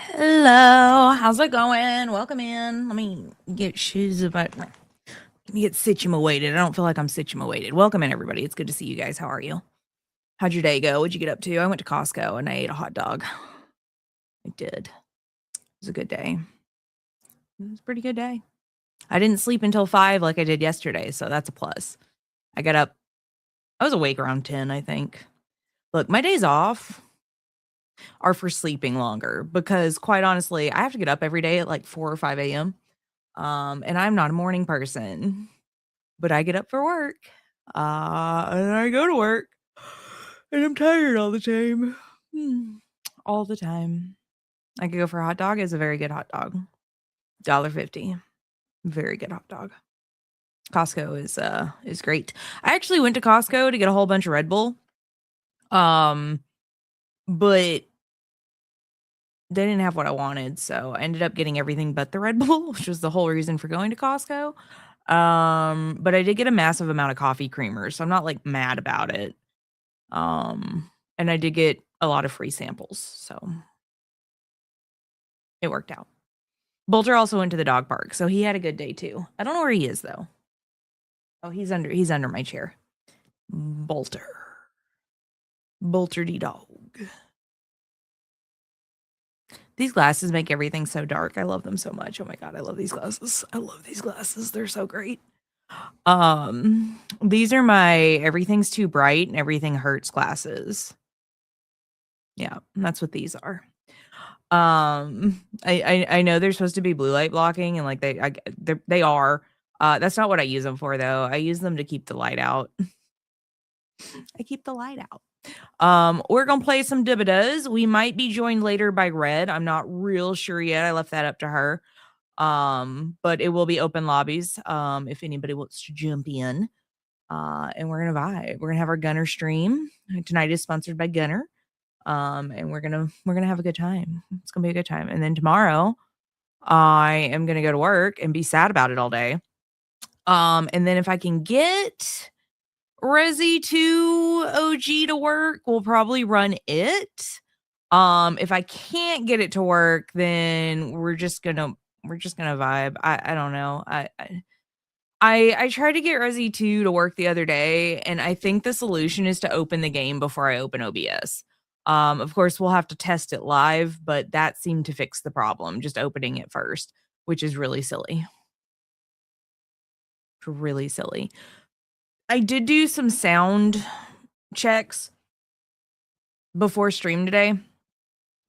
Hello, how's it going? Welcome in. Let me get shoes about. Let me get situated. I don't feel like I'm situated. Welcome in, everybody. It's good to see you guys. How are you? How'd your day go? What'd you get up to? I went to Costco and I ate a hot dog. I did. It was a good day. It was a pretty good day. I didn't sleep until 5 like I did yesterday, so that's a plus. I got up. I was awake around 10, I think. Look, my days off are for sleeping longer because, quite honestly, I have to get up every day at like 4 or 5 a.m. And I'm not a morning person, but I get up for work, and I go to work, and I'm tired all the time. All the time. I could go for a hot dog. It's a very good hot dog. $1.50. Very good hot dog. Costco is great. I actually went to Costco to get a whole bunch of Red Bull. But they didn't have what I wanted, so I ended up getting everything but the Red Bull, which was the whole reason for going to Costco. But I did get a massive amount of coffee creamers, so I'm not like mad about it. And I did get a lot of free samples, so it worked out. Bolter also went to the dog park, so he had a good day too. I don't know where he is though. Oh, he's under my chair. Bolter. Bolter the dog. These glasses make everything so dark. I love them so much. Oh my god, I love these glasses. I love these glasses. They're so great. These are my everything's too bright and everything hurts glasses. Yeah, that's what these are. I know they're supposed to be blue light blocking and like they are. That's not what I use them for though. I use them to keep the light out. I keep the light out. We're gonna play some Dibidas. We might be joined later by Red. I'm not real sure yet. I left that up to her. But it will be open lobbies. If anybody wants to jump in. And we're gonna vibe. We're gonna have our Gunnar stream. Tonight is sponsored by Gunnar. And we're gonna have a good time. It's gonna be a good time. And then tomorrow, I am gonna go to work and be sad about it all day. And then if I can get Resi 2 OG to work, we'll probably run it. If I can't get it to work, then we're just gonna vibe. I don't know. I tried to get Resi 2 to work the other day, and I think the solution is to open the game before I open OBS. Of course, we'll have to test it live, but that seemed to fix the problem, just opening it first, which is really silly. Really silly. I did do some sound checks before stream today.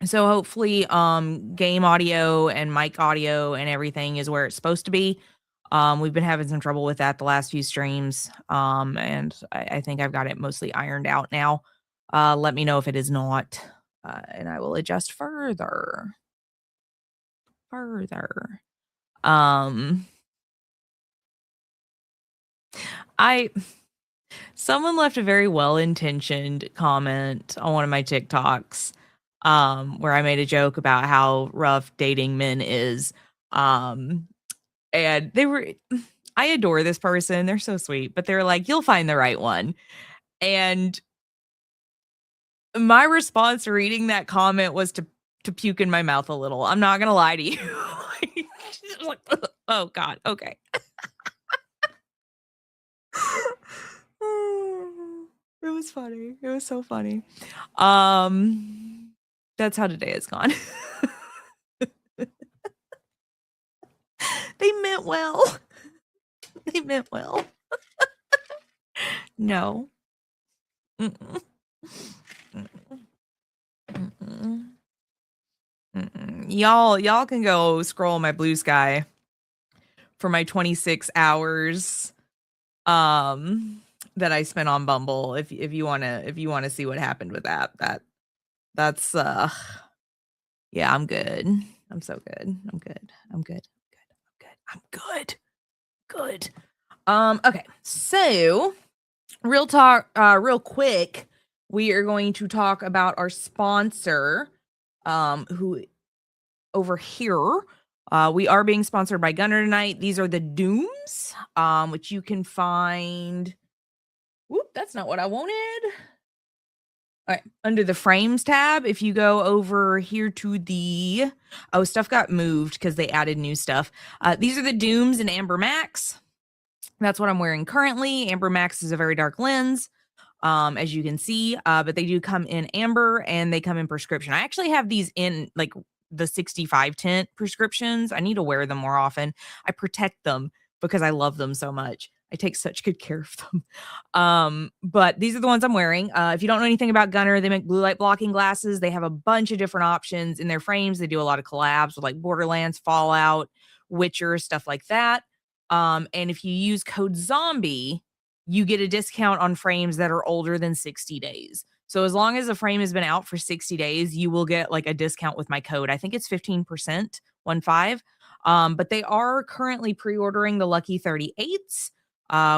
So hopefully game audio and mic audio and everything is where it's supposed to be. We've been having some trouble with that the last few streams. And I think I've got it mostly ironed out now. Let me know if it is not. And I will adjust further. Someone left a very well-intentioned comment on one of my TikToks, where I made a joke about how rough dating men is. And I adore this person. They're so sweet, but they're like, you'll find the right one. And my response to reading that comment was to puke in my mouth a little. I'm not gonna lie to you. Like, oh god, okay. It was funny. It was so funny. That's how today has gone. They meant well. They meant well. No. Mm-mm. Mm-mm. Mm-mm. Y'all can go scroll my Blue Sky for my 26 hours that I spent on Bumble. If you wanna see what happened with that's yeah, I'm good. I'm so good. I'm good. Good. Okay. So, real talk, real quick, we are going to talk about our sponsor, who over here. We are being sponsored by Gunnar tonight. These are the Dooms, which you can find. Whoop, that's not what I wanted. All right, under the frames tab, if you go over here to the stuff got moved because they added new stuff. These are the Dooms in Amber Max. That's what I'm wearing currently. Amber Max is a very dark lens, as you can see, but they do come in amber and they come in prescription. I actually have these in like the 65 tint prescriptions. I need to wear them more often. I protect them because I love them so much. I take such good care of them. But these are the ones I'm wearing. If you don't know anything about Gunnar, they make blue light blocking glasses. They have a bunch of different options in their frames. They do a lot of collabs with like Borderlands, Fallout, Witcher, stuff like that. And if you use code ZOMBIE, you get a discount on frames that are older than 60 days. So as long as a frame has been out for 60 days, you will get like a discount with my code. I think it's 15%, 15. But they are currently pre-ordering the Lucky 38s,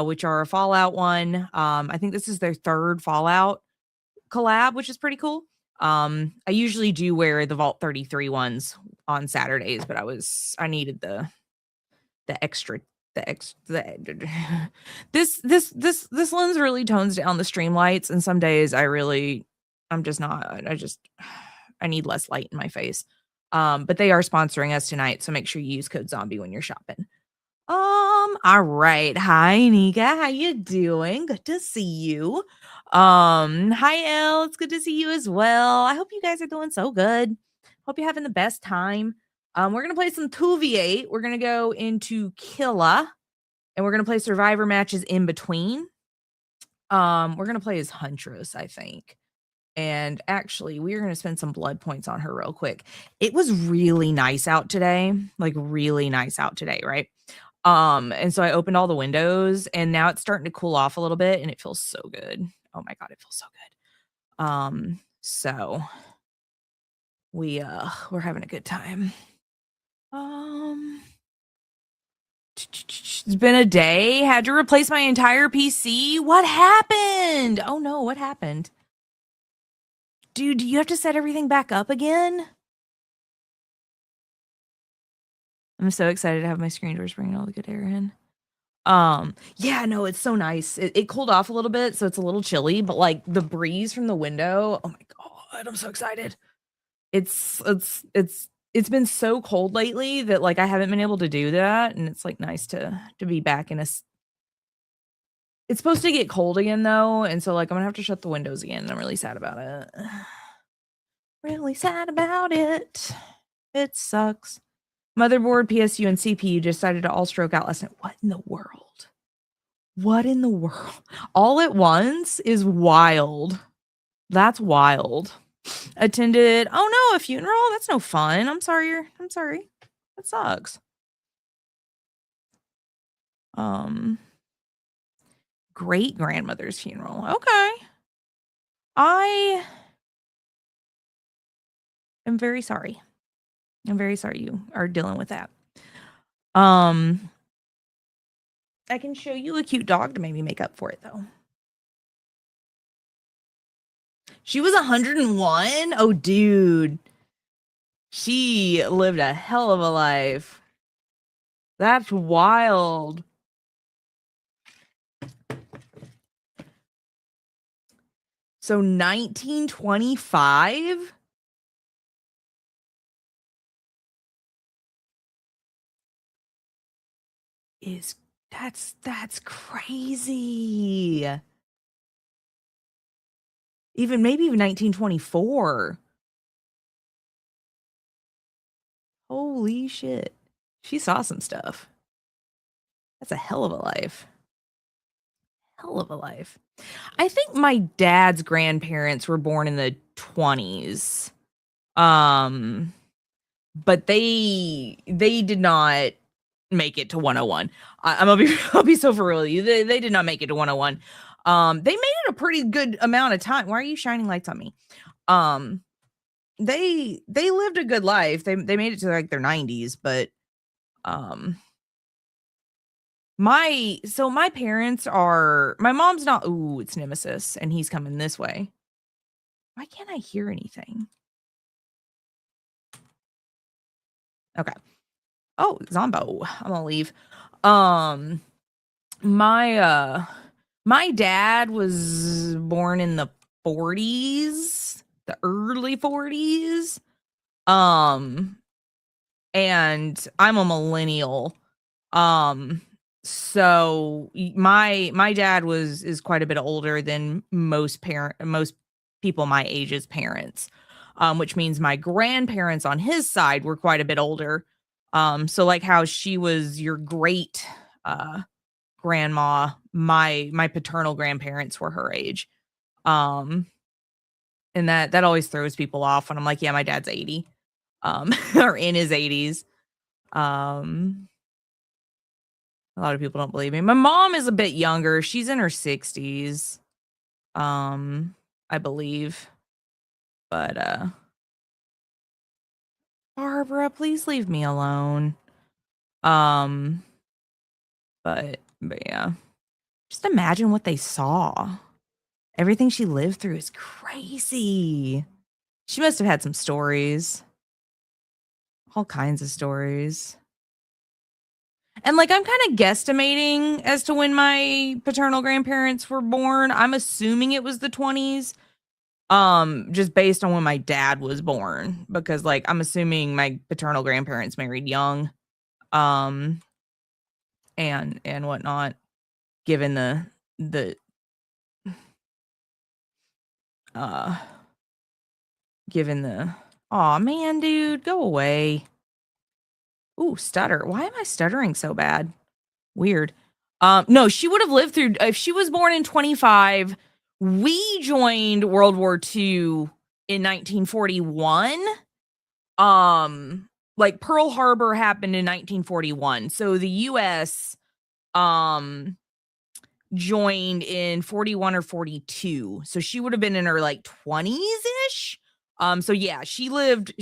which are a Fallout one. I think this is their third Fallout collab, which is pretty cool. I usually do wear the Vault 33 ones on Saturdays, but I needed the extra this lens really tones down the stream lights, and some days I'm just not, I need less light in my face. But they are sponsoring us tonight, so make sure you use code zombie when you're shopping. All right. Hi, Nika. How you doing? Good to see you. Hi, Elle. It's good to see you as well. I hope you guys are doing so good. Hope you're having the best time. We're gonna play some 2v8. We're gonna go into Killa, and we're gonna play survivor matches in between. We're gonna play as Huntress, I think. And actually, we are gonna spend some blood points on her real quick. It was really nice out today, like really nice out today, right? And so I opened all the windows, and now it's starting to cool off a little bit, and it feels so good. Oh my god, it feels so good. So we're having a good time. It's been a day. Had to replace my entire PC. What happened? Oh no, what happened? Dude, do you have to set everything back up again? I'm so excited to have my screen doors bringing all the good air in. Yeah, no, it's so nice. It cooled off a little bit, so it's a little chilly, but like the breeze from the window, oh my god, I'm so excited. It's been so cold lately that like I haven't been able to do that, and it's like nice to be back in it's supposed to get cold again though, and so like I'm gonna have to shut the windows again, and I'm really sad about it. Really sad about it. It sucks. Motherboard, PSU, and CPU decided to all stroke out last night. What in the world? What in the world? All at once is wild. That's wild. Attended, oh no, a funeral? That's no fun. I'm sorry. That sucks. Great grandmother's funeral. Okay. I am very sorry. I'm very sorry you are dealing with that. I can show you a cute dog to maybe make up for it though. She was 101? Oh, dude. She lived a hell of a life. That's wild. So 1925? That's crazy. Even 1924. Holy shit. She saw some stuff. That's a hell of a life. Hell of a life. I think my dad's grandparents were born in the 20s. But they did not make it to 101. I'll be so for real with you. They did not make it to 101. They made it a pretty good amount of time. Why are you shining lights on me? They lived a good life. They made it to like their 90s, but my parents are, my mom's not, ooh, it's Nemesis and he's coming this way. Why can't I hear anything? Okay. Oh, Zombo. I'm gonna leave. My dad was born in the 40s, the early 40s. And I'm a millennial. So my dad is quite a bit older than most people my age's parents. Which means my grandparents on his side were quite a bit older. So like how she was your great grandma, my paternal grandparents were her age. And that always throws people off when I'm like, yeah, my dad's 80. Or in his 80s. A lot of people don't believe me. My mom is a bit younger. She's in her 60s. I believe. But Barbara, please leave me alone. But yeah. Just imagine what they saw. Everything she lived through is crazy. She must have had some stories. All kinds of stories. And like I'm kind of guesstimating as to when my paternal grandparents were born. I'm assuming it was the 20s. Just based on when my dad was born, because like I'm assuming my paternal grandparents married young. And whatnot, given the oh man, dude, go away. Ooh, stutter. Why am I stuttering so bad? Weird. No, she would have lived through, if she was born in 25, we joined World War II in 1941. Like Pearl Harbor happened in 1941. So the US joined in 41 or 42. So she would have been in her like 20s-ish. So yeah, she lived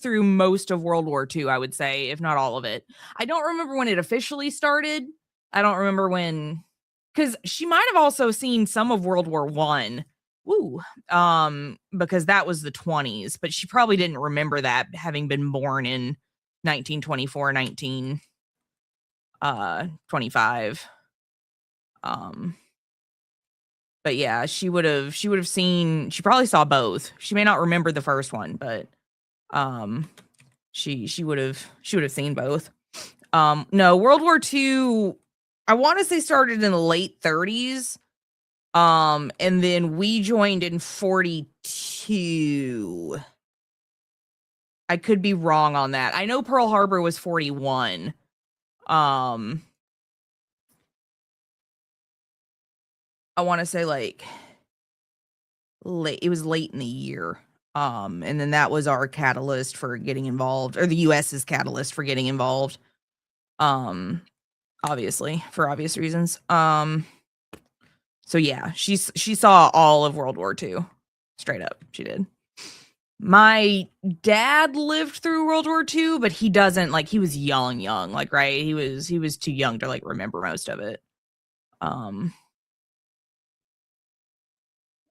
through most of World War II, I would say, if not all of it. I don't remember when it officially started. I don't remember when, because she might have also seen some of World War I. Woo. Because that was the 20s, but she probably didn't remember that, having been born in 1924, 1925. But yeah, she would have seen, she probably saw both. She may not remember the first one, but she would have seen both. No, World War II, I want to say started in the late 30s. And then we joined in 42. I could be wrong on that. I know Pearl Harbor was 41. I want to say like late, it was late in the year. And then that was our catalyst for getting involved, or the US's catalyst for getting involved. Obviously, for obvious reasons. So yeah, she saw all of World War II. Straight up, she did. My dad lived through World War II, but he doesn't, like, he was young, like, right? He was too young to like remember most of it. And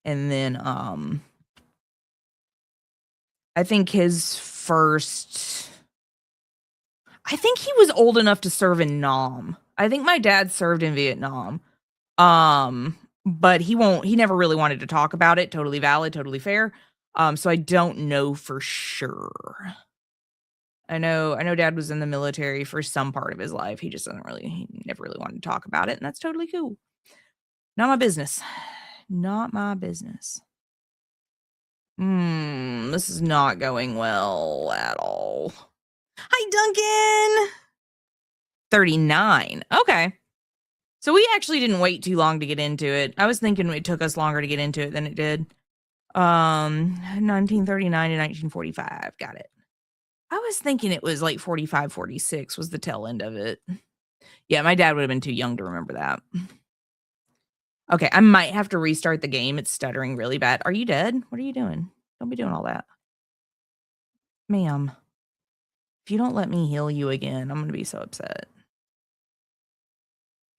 then I think he was old enough to serve in Nam. I think my dad served in Vietnam. But he never really wanted to talk about it. Totally valid, totally fair. So I don't know for sure. I know dad was in the military for some part of his life. He never really wanted to talk about it, and that's totally cool. Not my business. Not my business. This is not going well at all. Hi, Duncan. 39. Okay. So we actually didn't wait too long to get into it. I was thinking it took us longer to get into it than it did. 1939 to 1945. Got it. I was thinking it was like 45, 46 was the tail end of it. Yeah, my dad would have been too young to remember that. Okay, I might have to restart the game. It's stuttering really bad. Are you dead? What are you doing? Don't be doing all that. Ma'am, if you don't let me heal you again, I'm going to be so upset.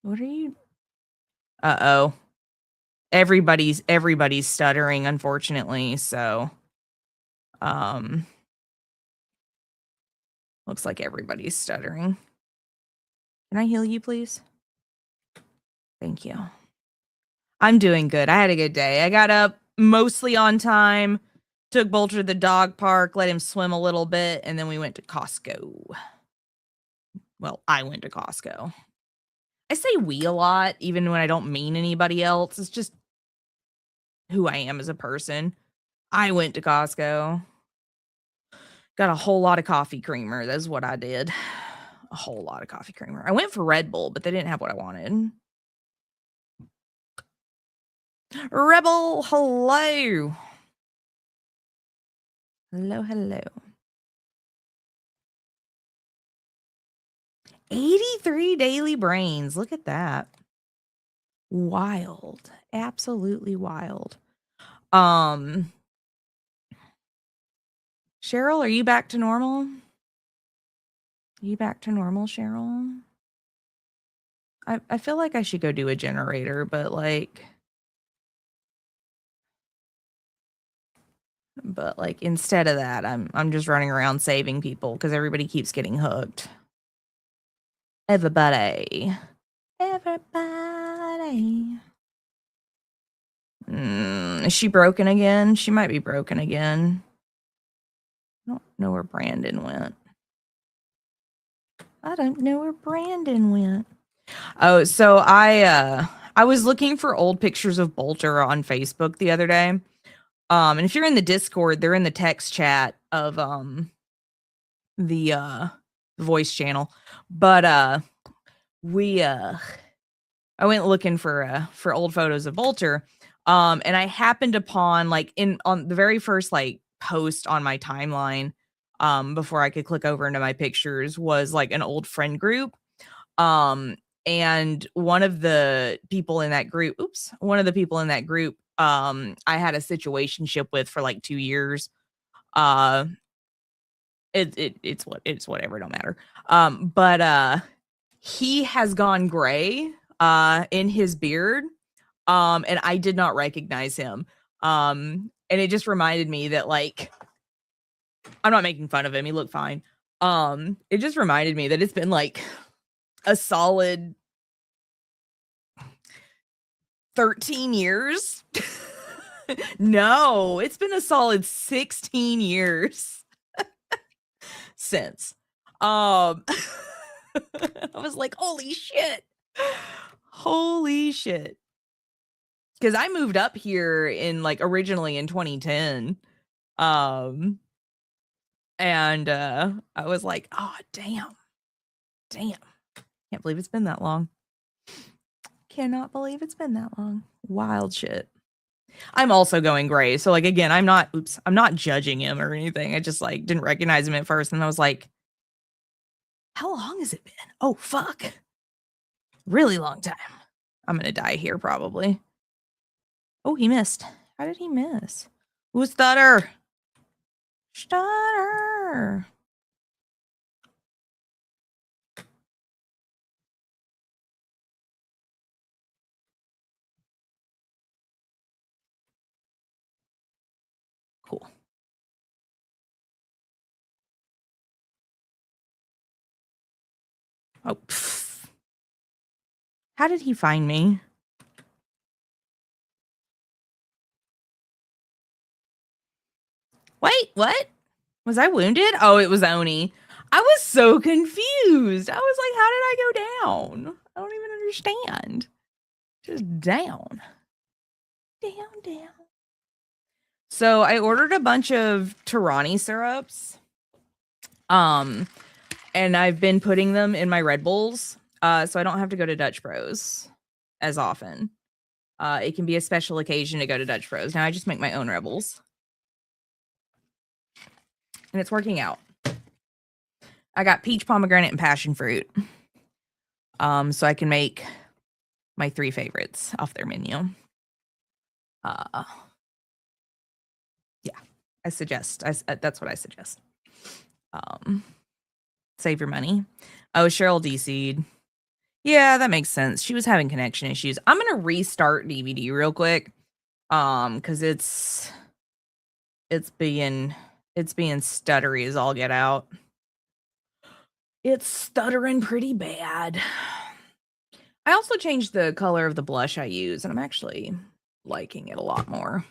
What are you? Uh-oh. Everybody's stuttering, unfortunately, so looks like everybody's stuttering. Can I heal you, please? Thank you. I'm doing good. I had a good day. I got up mostly on time. Took Bolter to the dog park, let him swim a little bit, and then we went to Costco. Well, I went to Costco. I say we a lot, even when I don't mean anybody else. It's just who I am as a person. I went to Costco. Got a whole lot of coffee creamer. That's what I did. A whole lot of coffee creamer. I went for Red Bull, but they didn't have what I wanted. Rebel, hello. Hello, hello. 83 daily brains. Look at that. Wild. Absolutely wild. Cheryl, are you back to normal? Are you back to normal, Cheryl? I feel like I should go do a generator, but like instead of that, I'm just running around saving people because everybody keeps getting hooked. Everybody. Is she broken again? She might be broken again. I don't know where Brandon went. I don't know where Brandon went. Oh, so I was looking for old pictures of Bolter on Facebook the other day. And if you're in the Discord, they're in the text chat of the voice channel. But I went looking for old photos of Bolter. And I happened upon on the very first post on my timeline before I could click over into my pictures was an old friend group. And one of the people in that group, I had a situationship with for 2 years. It's whatever, don't matter. But he has gone gray in his beard. And I did not recognize him. And it just reminded me that I'm not making fun of him. He looked fine. It just reminded me that it's been a solid 13 years. No, it's been a solid 16 years since. I was like, holy shit. Holy shit. Because I moved up here in originally in 2010. And I was like, oh, damn. Can't believe it's been that long. Cannot believe it's been that long. Wild shit. I'm also going gray. So again, I'm not judging him or anything. I just didn't recognize him at first. And I was like, how long has it been? Oh, fuck. Really long time. I'm going to die here probably. Oh, he missed. How did he miss? Ooh, stutter. Stutter. Cool. Oh, pfft. How did he find me? Wait, what? Was I wounded? Oh, it was Oni. I was so confused. I was like, how did I go down? I don't even understand. Just down. Down. So I ordered a bunch of Tarani syrups. And I've been putting them in my Red Bulls. So I don't have to go to Dutch Bros as often. It can be a special occasion to go to Dutch Bros. Now I just make my own Rebels. And it's working out. I got peach, pomegranate, and passion fruit. So I can make my 3 favorites off their menu. Yeah, I suggest. That's what I suggest. Save your money. Oh, Cheryl DC'd. Yeah, that makes sense. She was having connection issues. I'm gonna restart DVD real quick. Because it's being stuttery as all get out. It's stuttering pretty bad. I also changed the color of the blush I use, and I'm actually liking it a lot more.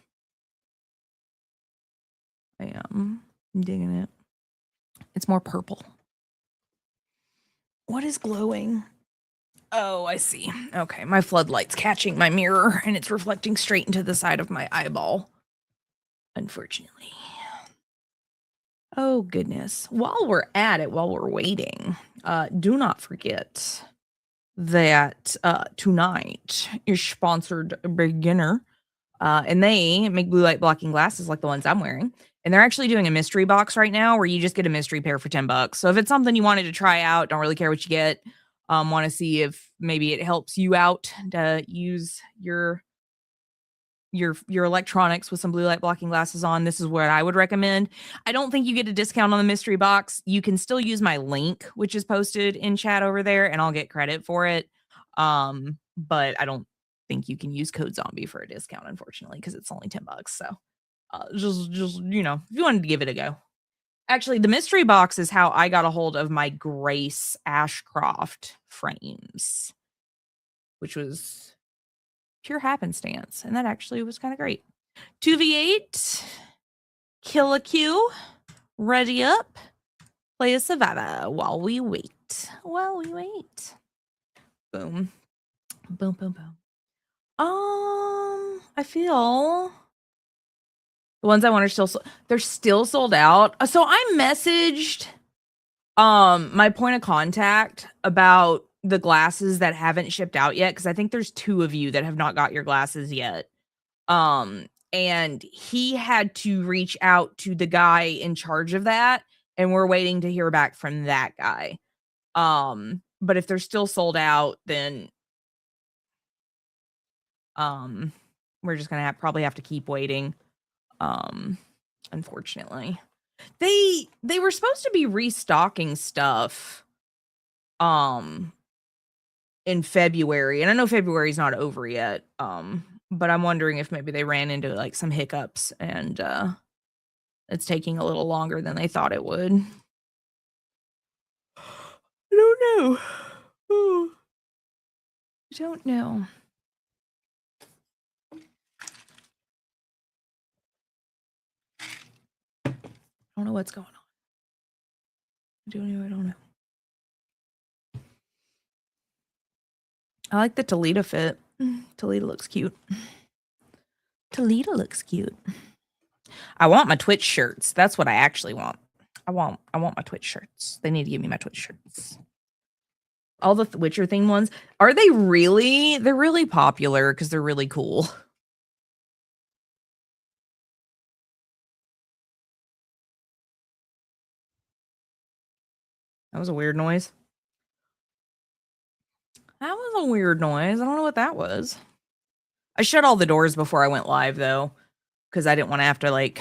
I am. I'm digging it. It's more purple. What is glowing? Oh, I see. Okay, my floodlight's catching my mirror and it's reflecting straight into the side of my eyeball. Unfortunately. Oh, goodness. While we're at it, while we're waiting, do not forget that tonight is sponsored Beginner. And they make blue light blocking glasses like the ones I'm wearing. And they're actually doing a mystery box right now where you just get a mystery pair for $10. So if it's something you wanted to try out, don't really care what you get, want to see if maybe it helps you out to use your electronics with some blue light blocking glasses on, this is what I would recommend. I don't think you get a discount on the mystery box. You can still use my link, which is posted in chat over there, and I'll get credit for it. But I don't think you can use code zombie for a discount, unfortunately, because it's only $10. So just you know, if you wanted to give it a go. Actually, the mystery box is how I got a hold of my Grace Ashcroft frames, which was pure happenstance, and that actually was kind of great. 2v8, kill a Q, ready up, play a survivor while we wait. Boom. Boom, boom, boom. I feel the ones I want are they're still sold out. So I messaged my point of contact about the glasses that haven't shipped out yet, because I think there's 2 of you that have not got your glasses yet. And he had to reach out to the guy in charge of that, and we're waiting to hear back from that guy. But if they're still sold out, then we're just gonna probably have to keep waiting. Unfortunately. They were supposed to be restocking stuff in February, and I know February's not over yet. But I'm wondering if maybe they ran into like some hiccups and it's taking a little longer than they thought it would. I don't know. Oh. I don't know. I don't know what's going on. I don't know. I like the Toledo fit. Toledo looks cute. Toledo looks cute. I want my Twitch shirts. That's what I actually want. I want my Twitch shirts. They need to give me my Twitch shirts. All the Witcher themed ones. Are they really? They're really popular because they're really cool. That was a weird noise. That was a weird noise. I don't know what that was. I shut all the doors before I went live, though, because I didn't want to have to, like,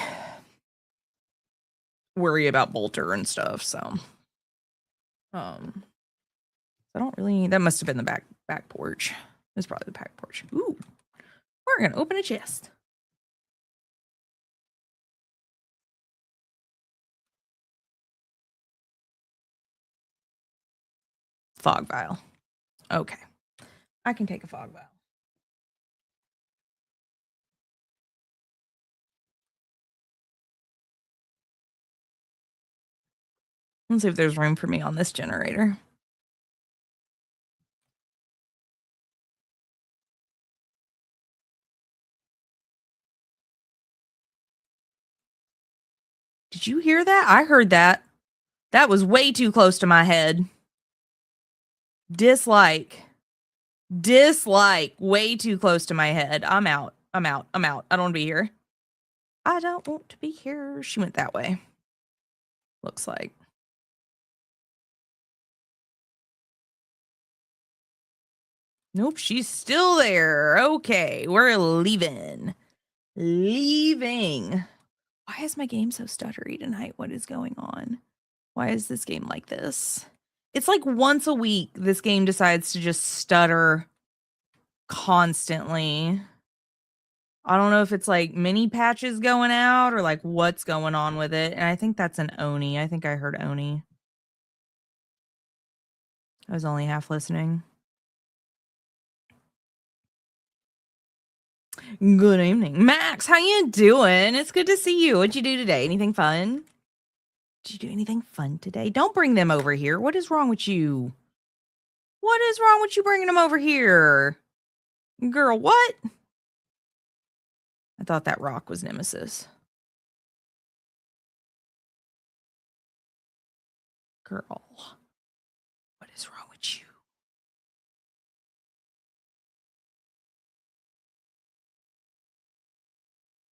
worry about Bolter and stuff, so. I don't really... That must have been the back porch. It's probably the back porch. Ooh. We're going to open a chest. Fog vial. Okay. I can take a fog vial. Let's see if there's room for me on this generator. Did you hear that? I heard that. That was way too close to my head. Dislike. Way too close to my head. I'm out. I don't want to be here. I don't want to be here. She went that way. Looks like. Nope, she's still there. Okay, we're leaving. Why is my game so stuttery tonight? What is going on? Why is this game like this? It's like once a week this game decides to just stutter constantly. I don't know if it's like mini patches going out or like what's going on with it. And I think that's an Oni. I think I heard Oni. I was only half listening. Good evening. Max, how you doing? It's good to see you. What'd you do today? Anything fun? Did you do anything fun today? Don't bring them over here. What is wrong with you? What is wrong with you bringing them over here? Girl, what? I thought that rock was Nemesis. Girl, what is wrong with you?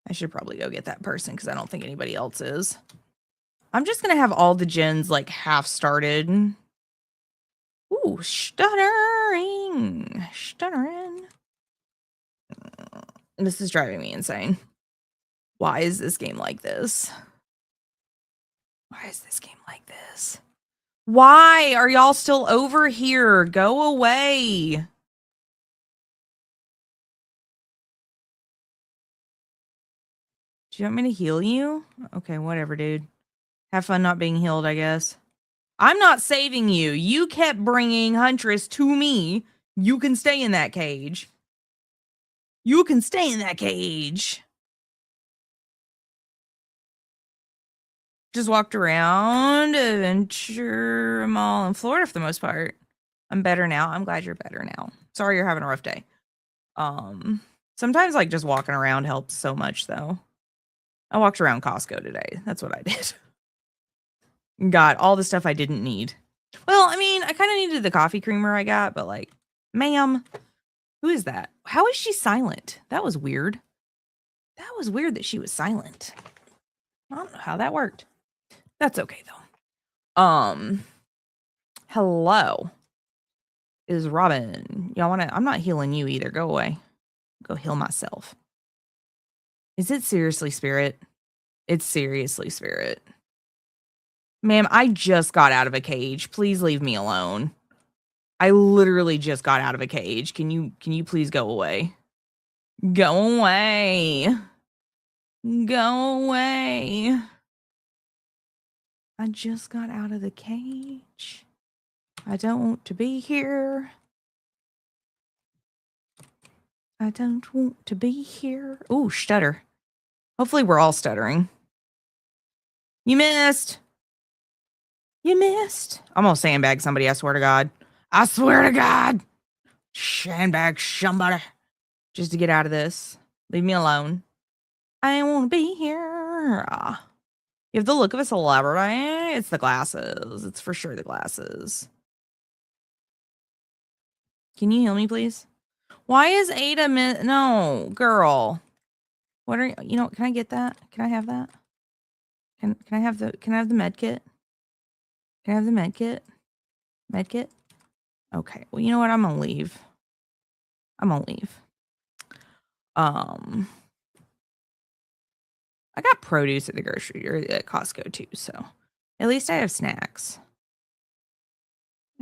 I should probably go get that person because I don't think anybody else is. I'm just going to have all the gens like half started. Ooh, stuttering. Stuttering. This is driving me insane. Why is this game like this? Why is this game like this? Why are y'all still over here? Go away. Do you want me to heal you? Okay, whatever, dude. Have fun not being healed, I guess. I'm not saving you. You kept bringing Huntress to me. You can stay in that cage. You can stay in that cage. Just walked around Adventure Mall in Florida for the most part. I'm better now. I'm glad you're better now. Sorry you're having a rough day. Sometimes like just walking around helps so much though. I walked around Costco today. That's what I did. Got all the stuff I didn't need. Well, I mean, I kind of needed the coffee creamer I got, but like, ma'am, who is that? How is she silent? That was weird. That was weird that she was silent. I don't know how that worked. That's okay though. Hello. Is Robin. Y'all wanna I'm not healing you either. Go away. Go heal myself. Is it seriously Spirit? It's seriously Spirit. Ma'am, I just got out of a cage. Please leave me alone. I literally just got out of a cage. Can you please go away? Go away. Go away. I just got out of the cage. I don't want to be here. I don't want to be here. Ooh, stutter. Hopefully we're all stuttering. You missed. You missed. I'm gonna sandbag somebody, I swear to God. I swear to God. Sandbag somebody. Just to get out of this. Leave me alone. I won't be here. You have the look of a celebrity. It's the glasses. It's for sure the glasses. Can you heal me, please? Why is Ada no, girl. What are you know, can I get that? Can I have that? Can I have the med kit? Can I have the med kit? Med kit? Okay. Well, you know what? I'm gonna leave. I'm gonna leave. I got produce at the grocery or at Costco too, so at least I have snacks.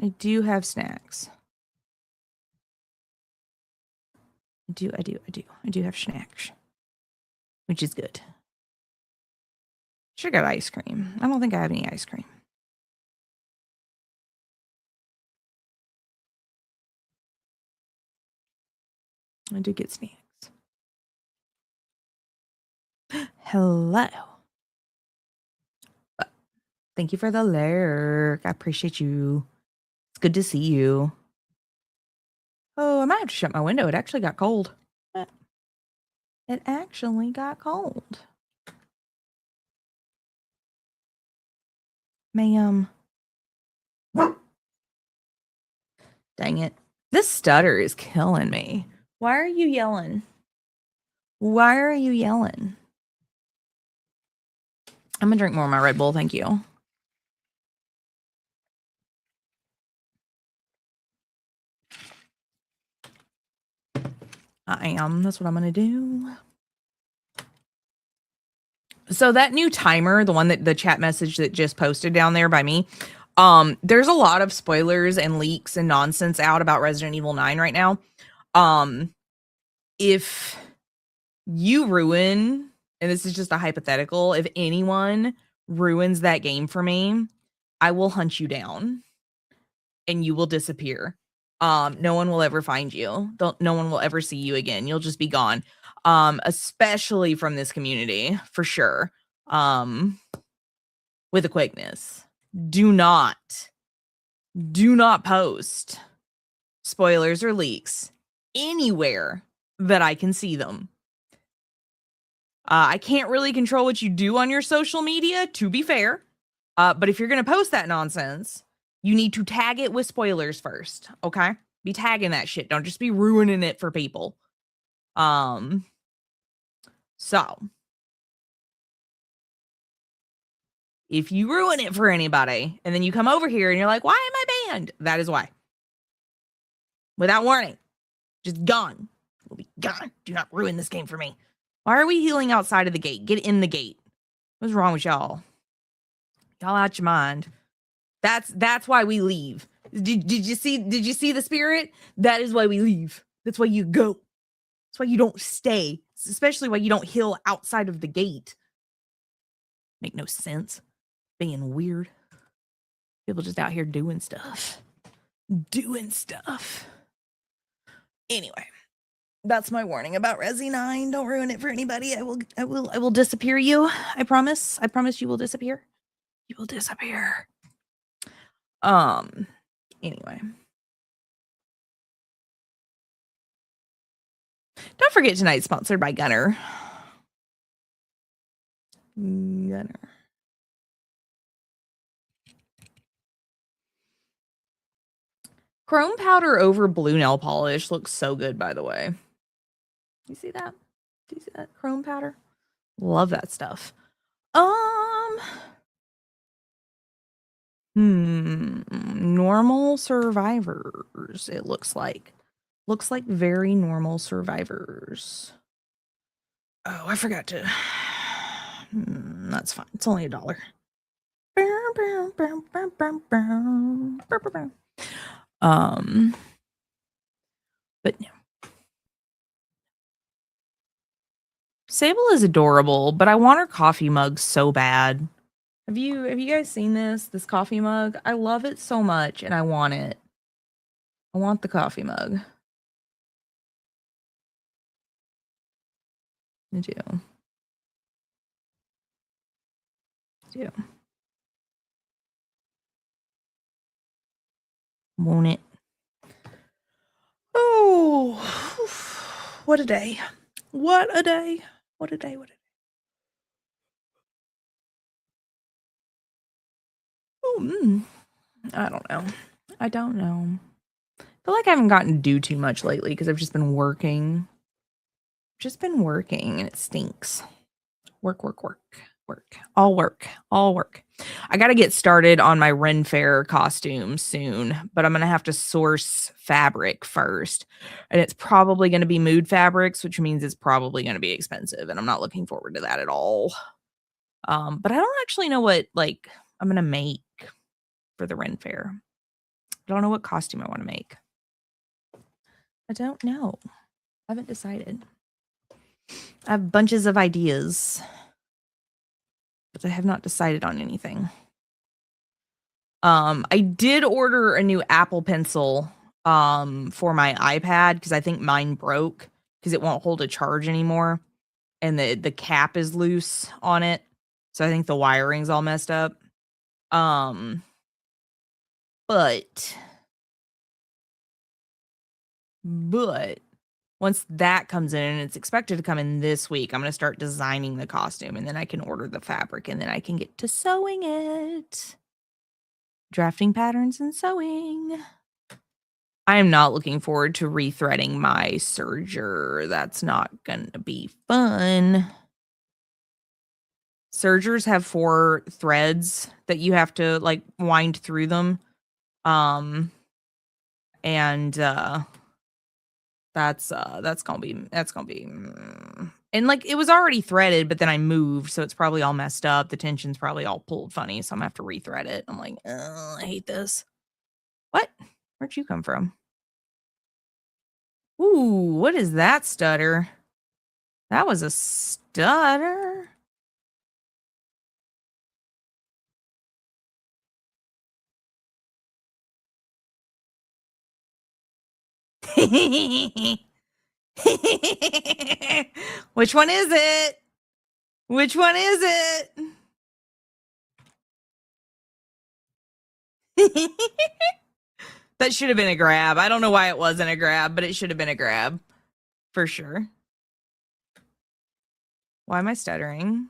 I do have snacks. I do have snacks, which is good. Should have got ice cream. I don't think I have any ice cream. I do get snacks. Hello. Thank you for the lurk. I appreciate you. It's good to see you. Oh, I might have to shut my window. It actually got cold. It actually got cold. Ma'am. Dang it. This stutter is killing me. Why are you yelling? Why are you yelling? I'm gonna drink more of my Red Bull, thank you. I am. That's what I'm gonna do. So that new timer, the one that the chat message that just posted down there by me, there's a lot of spoilers and leaks and nonsense out about Resident Evil 9 right now. If you ruin, and this is just a hypothetical, if anyone ruins that game for me, I will hunt you down and you will disappear. No one will ever find you. No one will ever see you again. You'll just be gone. especially from this community, for sure. With a quickness. Do not post spoilers or leaks anywhere that I can see them. I can't really control what you do on your social media, to be fair. But if you're going to post that nonsense, you need to tag it with spoilers first, okay? Be tagging that shit. Don't just be ruining it for people. So if you ruin it for anybody and then you come over here and you're like, why am I banned? That is why. Without warning. Just gone. We'll be gone. Do not ruin this game for me. Why are we healing outside of the gate? Get in the gate. What's wrong with y'all? Y'all out your mind. That's why we leave. Did you see the spirit? That is why we leave. That's why you go. That's why you don't stay. It's especially why you don't heal outside of the gate. Make no sense. Being weird. People just out here doing stuff. Anyway, that's my warning about Resi 9. Don't ruin it for anybody. I will disappear you. I promise. I promise you will disappear. You will disappear. Anyway. Don't forget tonight's sponsored by Gunnar. Chrome powder over blue nail polish looks so good, by the way. You see that? Do you see that chrome powder? Love that stuff. Normal survivors, it looks like. Looks like very normal survivors. Oh, I forgot to. That's fine. It's only $1. But no. Sable is adorable, but I want her coffee mug so bad. Have you guys seen this coffee mug? I love it so much and I want it. I want the coffee mug. I do. Won't it? Oh, what a day. What a day. What a day. What a day. I don't know. I feel like I haven't gotten to do too much lately because I've just been working. And it stinks. Work. All work. I got to get started on my Ren Fair costume soon, but I'm going to have to source fabric first. And it's probably going to be mood fabrics, which means it's probably going to be expensive. And I'm not looking forward to that at all. But I don't actually know what I'm going to make for the Ren Fair. I don't know what costume I want to make. I don't know. I haven't decided. I have bunches of ideas, but I have not decided on anything. I did order a new Apple Pencil for my iPad because I think mine broke because it won't hold a charge anymore, and the cap is loose on it, so I think the wiring's all messed up. But once that comes in, and it's expected to come in this week, I'm going to start designing the costume, and then I can order the fabric, and then I can get to sewing it. Drafting patterns and sewing. I am not looking forward to rethreading my serger. That's not going to be fun. Sergers have 4 threads that you have to wind through them. And that's gonna be and it was already threaded, but then I moved, so it's probably all messed up. The tension's probably all pulled funny, so I'm gonna have to rethread it. I'm like, I hate this. What? Where'd you come from? Ooh, what is that stutter? That was a stutter. Which one is it? Which one is it? That should have been a grab. I don't know why it wasn't a grab, but it should have been a grab. For sure. Why am I stuttering?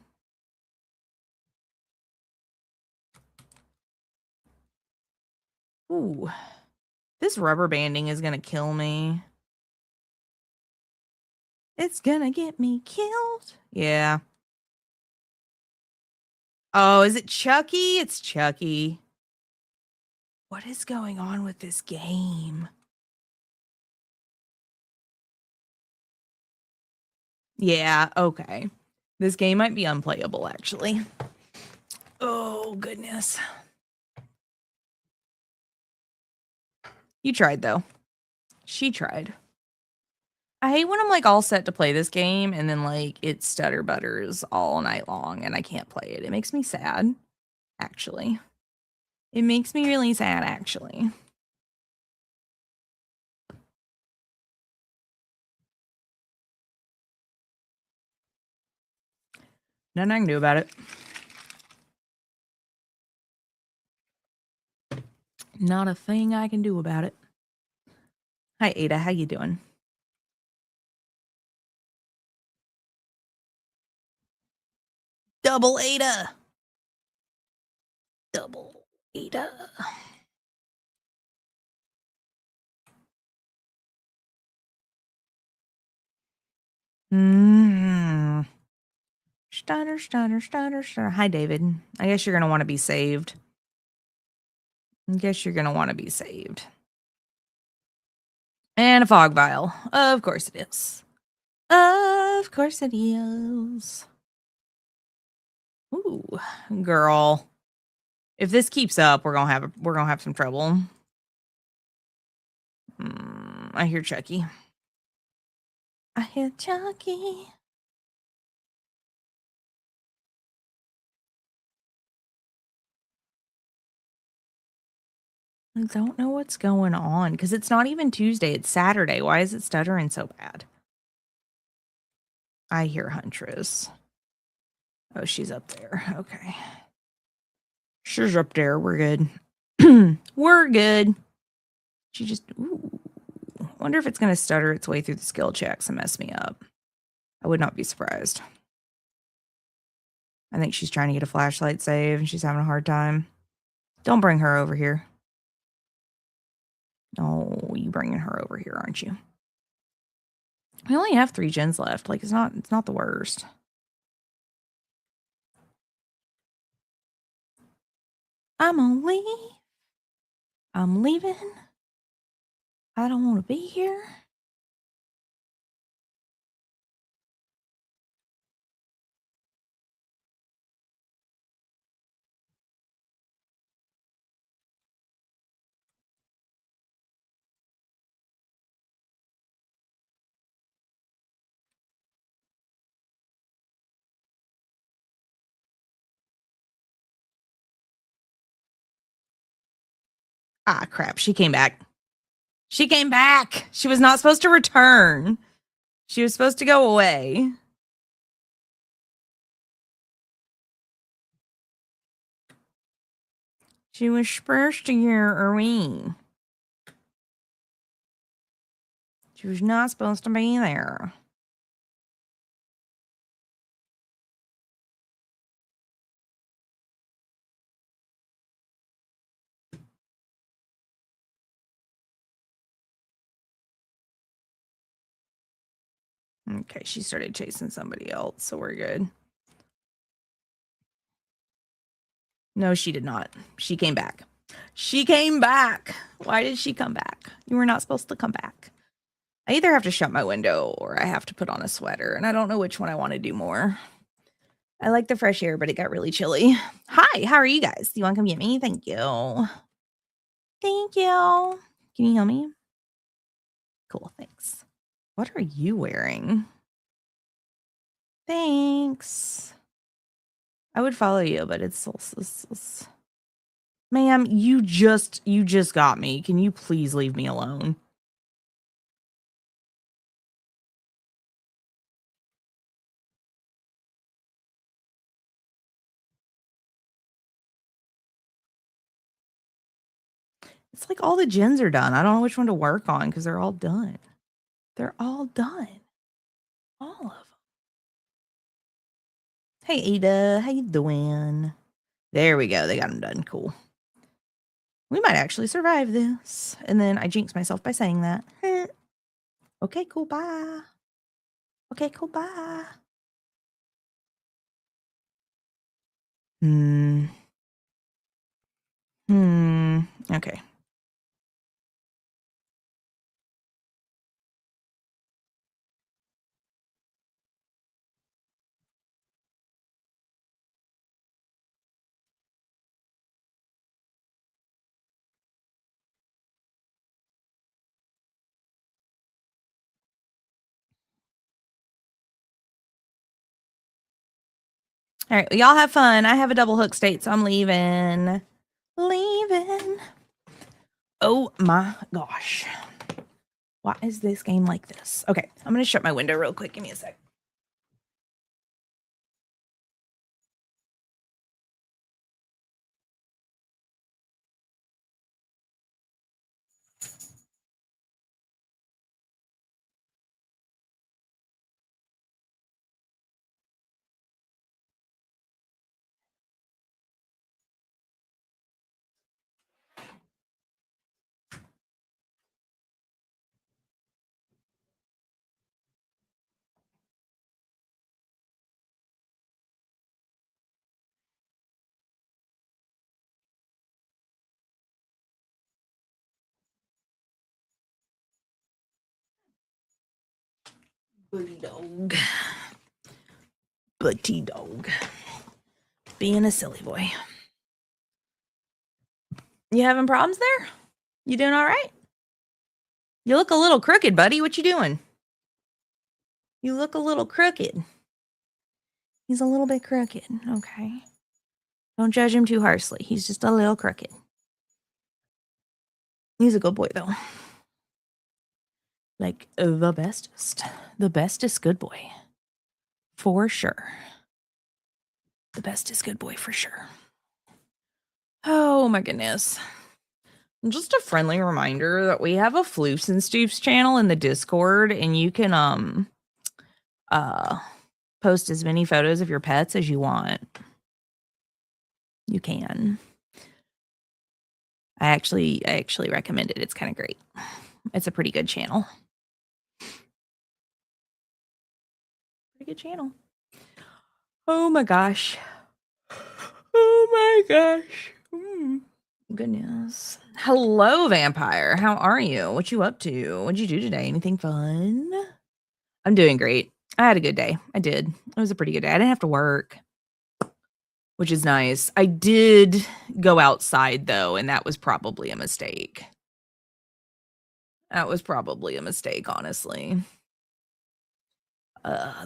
Ooh. This rubber banding is gonna kill me. It's gonna get me killed. Yeah. Oh, is it Chucky? It's Chucky. What is going on with this game? Yeah, okay. This game might be unplayable, actually. Oh, goodness. You tried, though. She tried. I hate when I'm, like, all set to play this game, and then, like, it stutter butters all night long, and I can't play it. It makes me sad, actually. It makes me really sad, actually. Nothing I can do about it. Not a thing I can do about it. Hi, Ada. How you doing? Double Ada. Double Ada. Stutter. Hi, David. I guess you're going to want to be saved. And a fog vial. Of course it is. Of course it is. Ooh, girl. If this keeps up, we're gonna have some trouble. I hear Chucky. I don't know what's going on because it's not even Tuesday. It's Saturday. Why is it stuttering so bad? I hear Huntress. Oh, she's up there. Okay. She's up there. We're good. We're good. She just... Ooh. Wonder if it's going to stutter its way through the skill checks and mess me up. I would not be surprised. I think she's trying to get a flashlight save and she's having a hard time. Don't bring her over here. Oh, you bringing her over here, aren't you? We only have 3 gens left. Like, it's not the worst. I'm gonna leave. I'm leaving. I don't want to be here. Ah, crap. She came back. She came back. She was not supposed to return. She was supposed to go away. She was supposed to get away. She was not supposed to be there. Okay, she started chasing somebody else, so we're good. No, she did not. She came back. She came back. Why did she come back? You were not supposed to come back. I either have to shut my window or I have to put on a sweater, and I don't know which one I want to do more. I like the fresh air, but it got really chilly. Hi, how are you guys? Do you want to come get me? Thank you. Thank you. Can you heal me? Cool, thanks. What are you wearing? Thanks. I would follow you, but it's ma'am, you just got me. Can you please leave me alone? It's like all the gens are done. I don't know which one to work on because they're all done. They're all done. All of them. Hey, Ada. How you doing? There we go. They got them done. Cool. We might actually survive this. And then I jinxed myself by saying that. Okay, cool. Bye. Okay, cool. Bye. Okay. All right, well, y'all have fun. I have a double hook state, so I'm leaving. Leaving. Oh my gosh. Why is this game like this? Okay, I'm going to shut my window real quick. Give me a sec. Buddy dog. Buddy dog. Being a silly boy. You having problems there? You doing all right? You look a little crooked, buddy. What you doing? You look a little crooked. He's a little bit crooked. Okay. Don't judge him too harshly. He's just a little crooked. He's a good boy, though. Like, the bestest. The bestest good boy. For sure. The bestest good boy, for sure. Oh, my goodness. Just a friendly reminder that we have a Floofs and Stoops channel in the Discord, and you can, post as many photos of your pets as you want. You can. I actually recommend it. It's kind of great. It's a pretty good channel. Pretty good channel. Oh my gosh. Oh my gosh. Goodness. Hello, vampire. How are you? What you up to? What'd you do today? Anything fun? I'm doing great. I had a good day. I did. It was a pretty good day. I didn't have to work, which is nice. I did go outside, though, and that was probably a mistake. That was probably a mistake, honestly.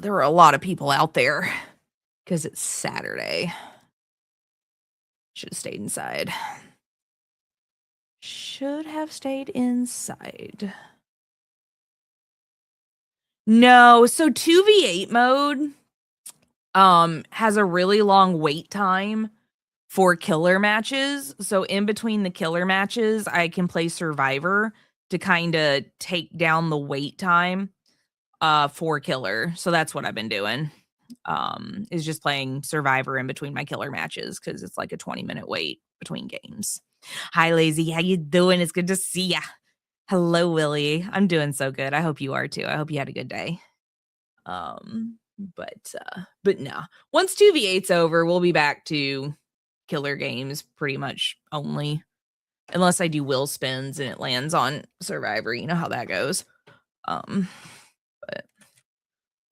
There were a lot of people out there because it's Saturday. Should have stayed inside. Should have stayed inside. No, so 2v8 mode has a really long wait time for killer matches. So in between the killer matches, I can play Survivor to kind of take down the wait time for killer. So that's what I've been doing. Is just playing Survivor in between my killer matches because it's like a 20-minute wait between games. Hi, Lazy. How you doing? It's good to see ya. Hello, Willie. I'm doing so good. I hope you are too. I hope you had a good day. But no. Once 2v8's over, we'll be back to killer games pretty much only. Unless I do will spins and it lands on Survivor. You know how that goes. But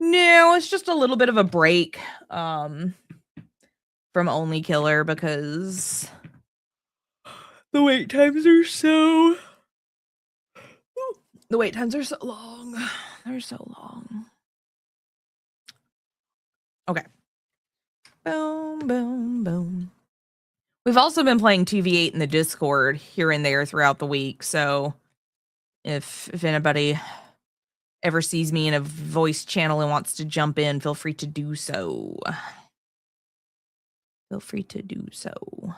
no, it's just a little bit of a break from only killer because the wait times are so long. They're so long. Okay. Boom, boom, boom. We've also been playing 2v8 in the Discord here and there throughout the week, so if anybody ever sees me in a voice channel and wants to jump in, feel free to do so. Feel free to do so.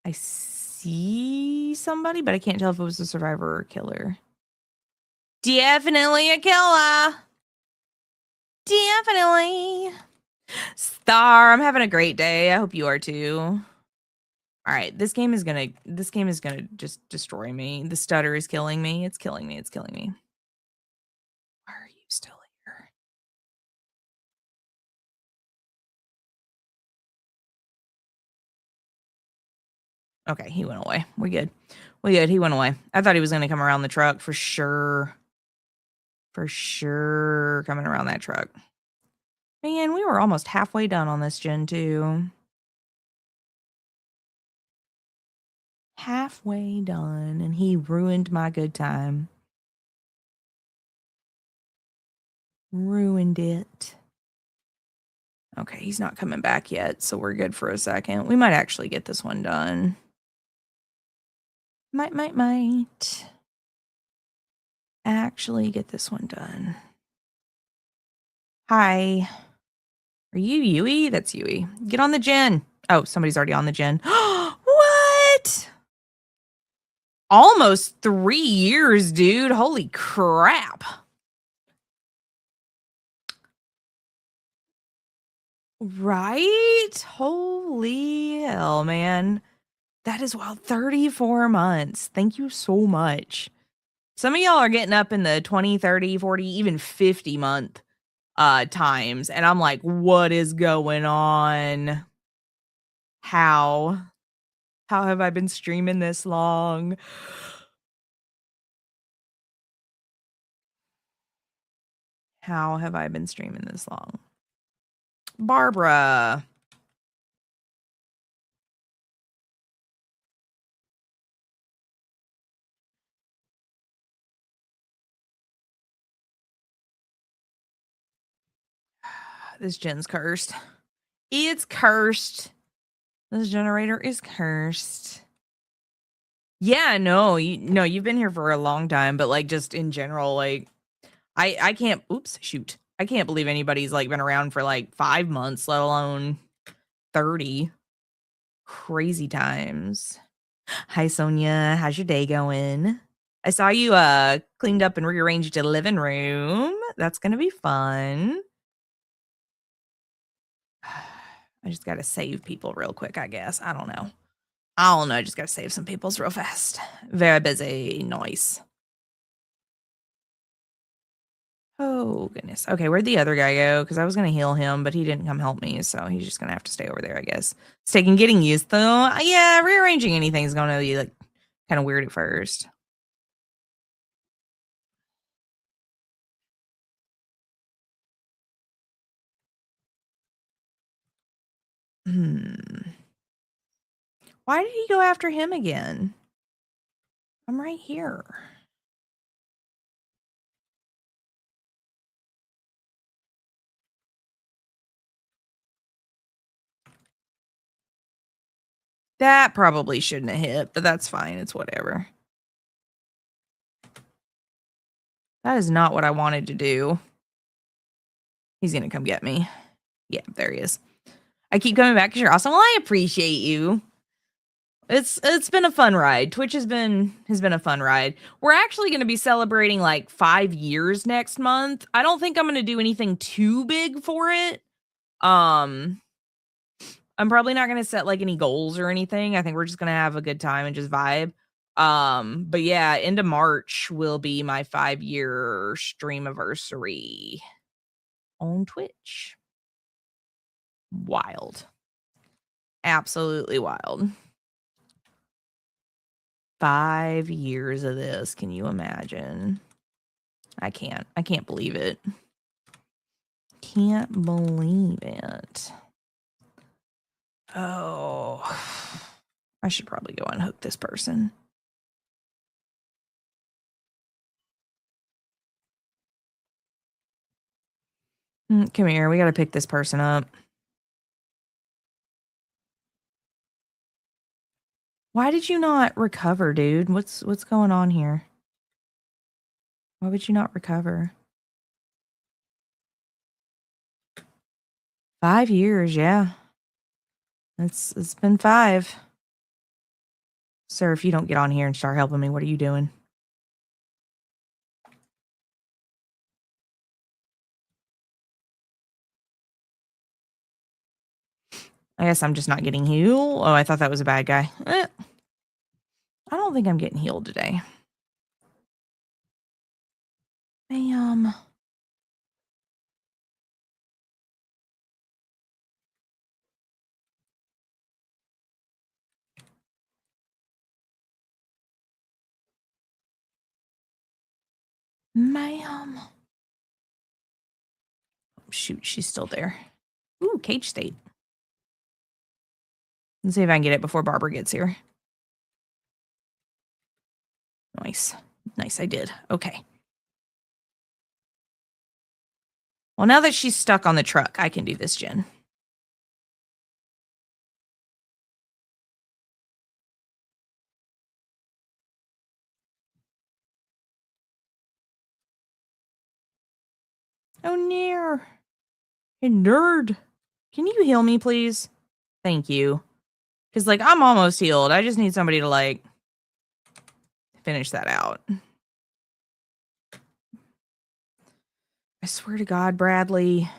I see somebody, but I can't tell if it was a survivor or a killer. Definitely a killer. Definitely. Star, I'm having a great day. I hope you are too. All right, this game is gonna just destroy me. The stutter is killing me. It's killing me. It's killing me. Why are you still here? Okay, he went away. We good. We good. He went away. I thought he was gonna come around the truck for sure. For sure, coming around that truck. Man, we were almost halfway done on this gen too. Halfway done, and he ruined my good time. Ruined it. Okay, he's not coming back yet, so we're good for a second. We might actually get this one done. Might. Actually get this one done. Hi. Are you Yui? That's Yui. Get on the gen. Oh, somebody's already on the gen. What? Almost 3 years, dude. Holy crap. Right? Holy hell, man. That is wild. 34 months. Thank you so much. Some of y'all are getting up in the 20, 30, 40, even 50 month times. And I'm like, what is going on? How? How have I been streaming this long? How have I been streaming this long? Barbara. This gen's cursed. It's cursed. This generator is cursed. Yeah, no, you've been here for a long time, but like just in general, like I can't shoot. I can't believe anybody's like been around for like 5 months, let alone 30. Crazy times. Hi Sonia, how's your day going? I saw you cleaned up and rearranged the living room. That's gonna be fun. I just gotta save people real quick, I guess. I don't know. I just gotta save some people's real fast. Very busy. Nice. Oh, goodness. Okay, where'd the other guy go? Because I was gonna heal him, but he didn't come help me, so he's just gonna have to stay over there, I guess. It's taking getting used to. Yeah, rearranging anything is gonna be like kind of weird at first. Why did he go after him again? I'm right here. That probably shouldn't have hit, but that's fine. It's whatever. That is not what I wanted to do. He's gonna come get me. Yeah, there he is. I keep coming back because you're awesome. Well, I appreciate you. It's been a fun ride. Twitch has been a fun ride. We're actually going to be celebrating like 5 years next month. I don't think I'm going to do anything too big for it. I'm probably not going to set like any goals or anything. I think we're just going to have a good time and just vibe. But yeah, end of March will be my 5-year stream anniversary on Twitch. Wild. Absolutely wild. 5 years of this. Can you imagine? I can't believe it. Can't believe it. Oh, I should probably go unhook this person. Come here. We got to pick this person up. Why did you not recover, dude? What's going on here? Why would you not recover? 5 years, yeah. It's been 5. Sir, if you don't get on here and start helping me, what are you doing? I guess I'm just not getting healed. Oh, I thought that was a bad guy. I don't think I'm getting healed today. Ma'am. Ma'am. Shoot, she's still there. Ooh, cage state. Let's see if I can get it before Barbara gets here. Nice. Nice, I did. Okay. Well, now that she's stuck on the truck, I can do this, Jen. Oh, near. Hey, nerd. Can you heal me, please? Thank you. Because, like, I'm almost healed. I just need somebody to, like, finish that out. I swear to God, Bradley.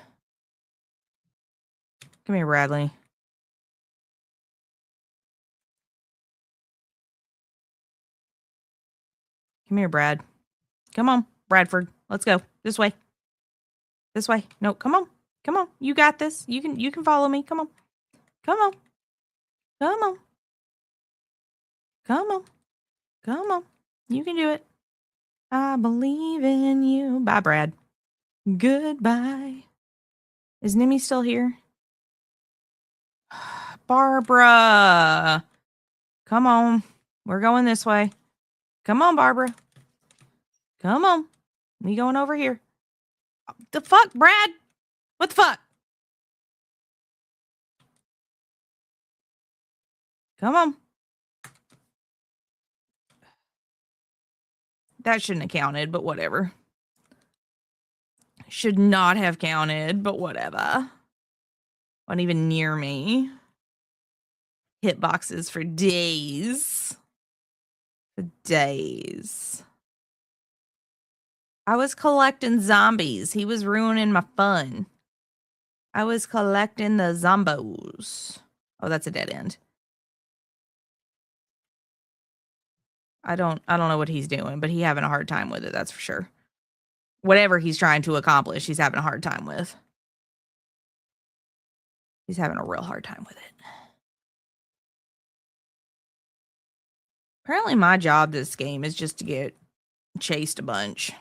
Come here, Bradley. Come here, Brad. Come on, Bradford. Let's go. This way. This way. No, come on. Come on. You got this. You can follow me. Come on. Come on. Come on. Come on. Come on. You can do it. I believe in you. Bye, Brad. Goodbye. Is Nimmy still here? Barbara. Come on. We're going this way. Come on, Barbara. Come on. We going over here. The fuck, Brad? What the fuck? Come on. That shouldn't have counted, but whatever. Should not have counted, but whatever. Wasn't even near me. Hitboxes for days. For days. I was collecting zombies. He was ruining my fun. I was collecting the zombos. Oh, that's a dead end. I don't know what he's doing, but he's having a hard time with it, that's for sure. Whatever he's trying to accomplish, he's having a hard time with. He's having a real hard time with it. Apparently my job this game is just to get chased a bunch.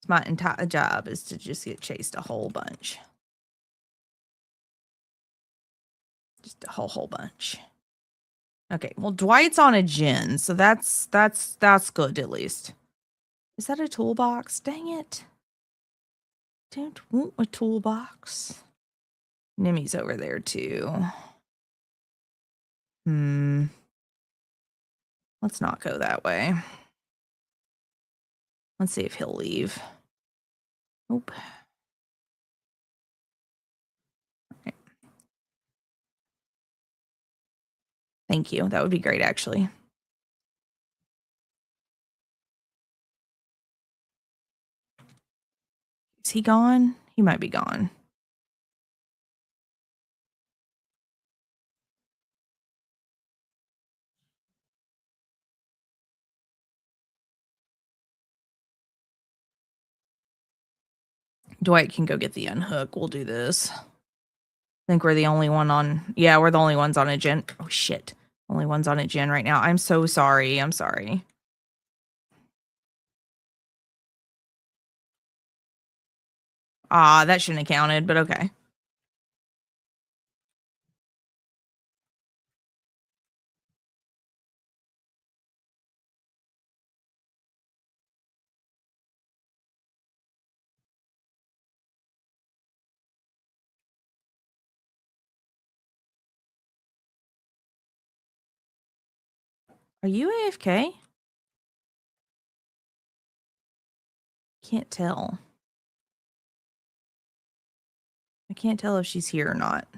My entire job is to just get chased a whole bunch. Just a whole bunch. Okay, well, Dwight's on a gen, so that's good at least. Is that a toolbox? Dang it. Don't want a toolbox. Nimmy's over there too. Let's not go that way. Let's see if he'll leave. Nope. Okay. Thank you. That would be great, actually. Is he gone? He might be gone. Dwight can go get the unhook. We'll do this. I think we're the only one on... Yeah, we're the only ones on a gen. Oh, shit. Only ones on a gen right now. I'm so sorry. I'm sorry. Ah, that shouldn't have counted, but okay. Are you AFK? Can't tell. I can't tell if she's here or not.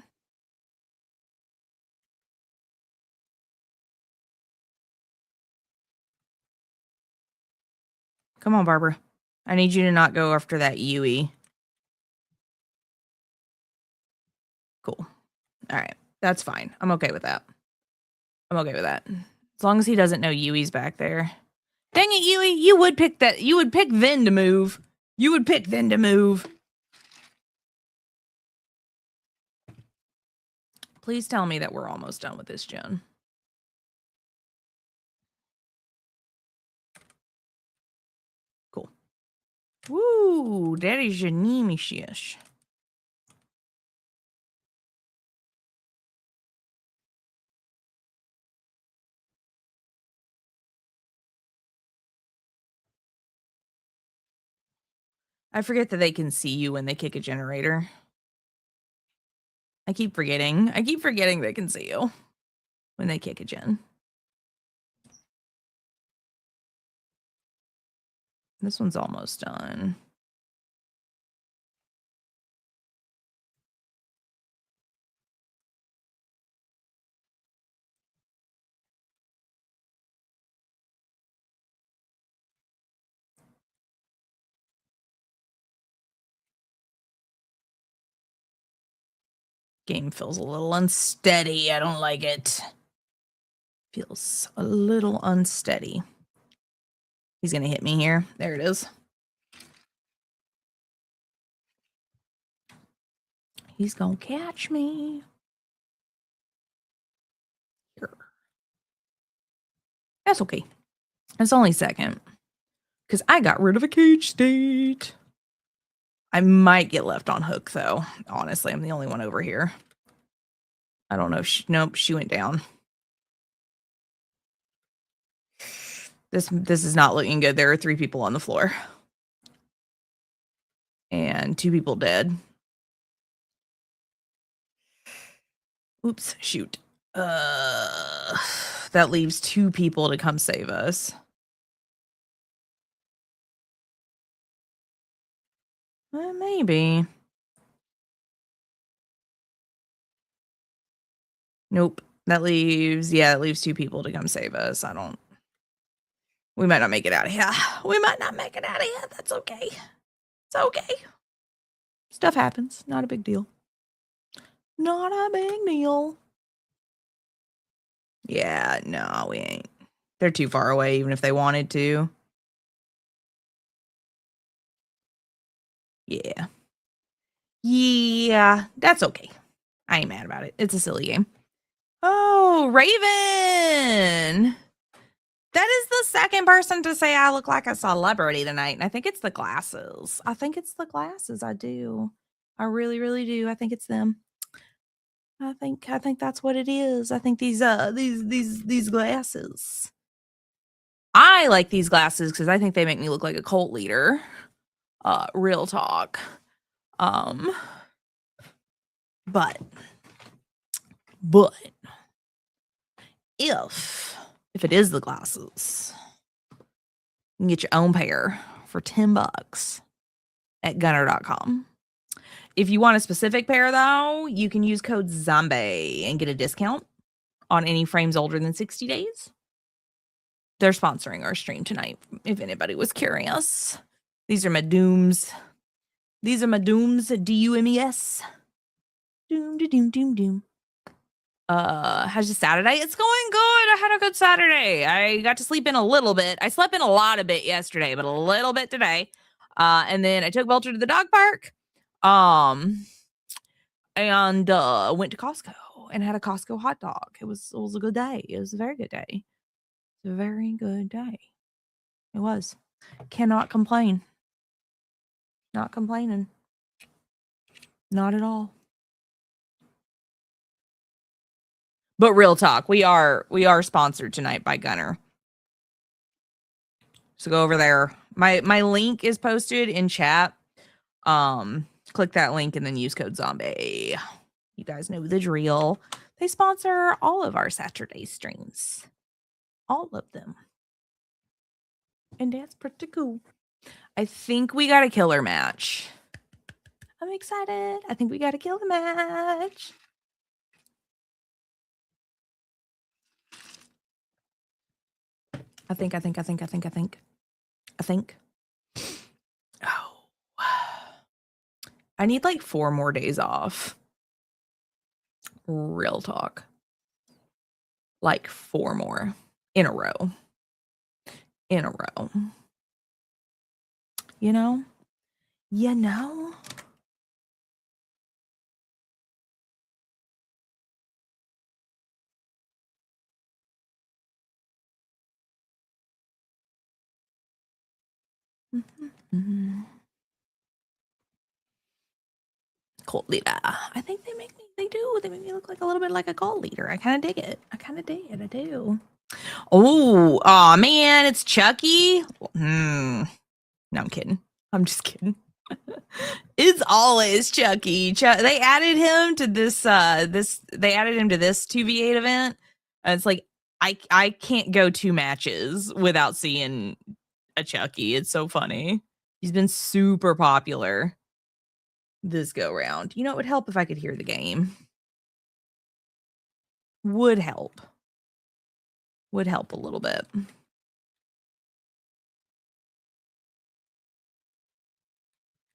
Come on, Barbara. I need you to not go after that Yui. Cool. All right. That's fine. I'm okay with that. I'm okay with that. As long as he doesn't know Yui's back there. Dang it, Yui. You would pick that. You would pick then to move. You would pick then to move. Please tell me that we're almost done with this, Jen. Cool. Woo, Daddy Janimi shish. I forget that they can see you when they kick a generator. I keep forgetting. I keep forgetting they can see you when they kick a gen. This one's almost done. Game feels a little unsteady. I don't like it. Feels a little unsteady. He's gonna hit me here. There it is. He's gonna catch me. Here. That's okay. It's only second. Because I got rid of a cage state. I might get left on hook, though. Honestly, I'm the only one over here. I don't know if nope, she went down. This is not looking good. There are 3 people on the floor. And 2 people dead. Oops, shoot. That leaves 2 people to come save us. Maybe. Nope. That leaves 2 people to come save us. We might not make it out of here. We might not make it out of here. That's okay. It's okay. Stuff happens. Not a big deal. Not a big deal. Yeah, no, we ain't. They're too far away, even if they wanted to. Yeah. Yeah, that's okay. I ain't mad about it. It's a silly game. Oh, Raven! That is the second person to say I look like a celebrity tonight, and I think it's the glasses. I do. I really, really do. I think it's them. I think that's what it is. I think these glasses. I like these glasses because I think they make me look like a cult leader. Real talk. But if it is the glasses, you can get your own pair for $10 at gunnar.com. If you want a specific pair, though, you can use code ZOMBIE and get a discount on any frames older than 60 days. They're sponsoring our stream tonight, if anybody was curious. These are my dooms. D-U-M-E-S. Doom. How's your Saturday? It's going good. I had a good Saturday. I got to sleep in a little bit. I slept in a lot of bit yesterday, but a little bit today. And then I took Belcher to the dog park. And went to Costco and had a Costco hot dog. It was a good day. It was a very good day. It's a very good day. It was. Cannot complain. Not complaining. Not at all. But real talk, we are sponsored tonight by Gunnar. So go over there. My link is posted in chat. Click that link and then use code ZOMBIE. You guys know the drill. They sponsor all of our Saturday streams. All of them. And that's pretty cool. I think we got a killer match. I'm excited. I think we got a killer match. I think. I need like 4 more days off. Real talk. Like 4 more in a row. In a row. You know? You know? Cult leader. I think they make me look like a little bit like a cult leader. I kind of dig it. I do. Oh man, it's Chucky. No, I'm kidding. I'm just kidding. It's always Chucky. They added him to this. They added him to this 2v8 event. And it's like I can't go 2 matches without seeing a Chucky. It's so funny. He's been super popular this go round. You know, it would help if I could hear the game. Would help. Would help a little bit. All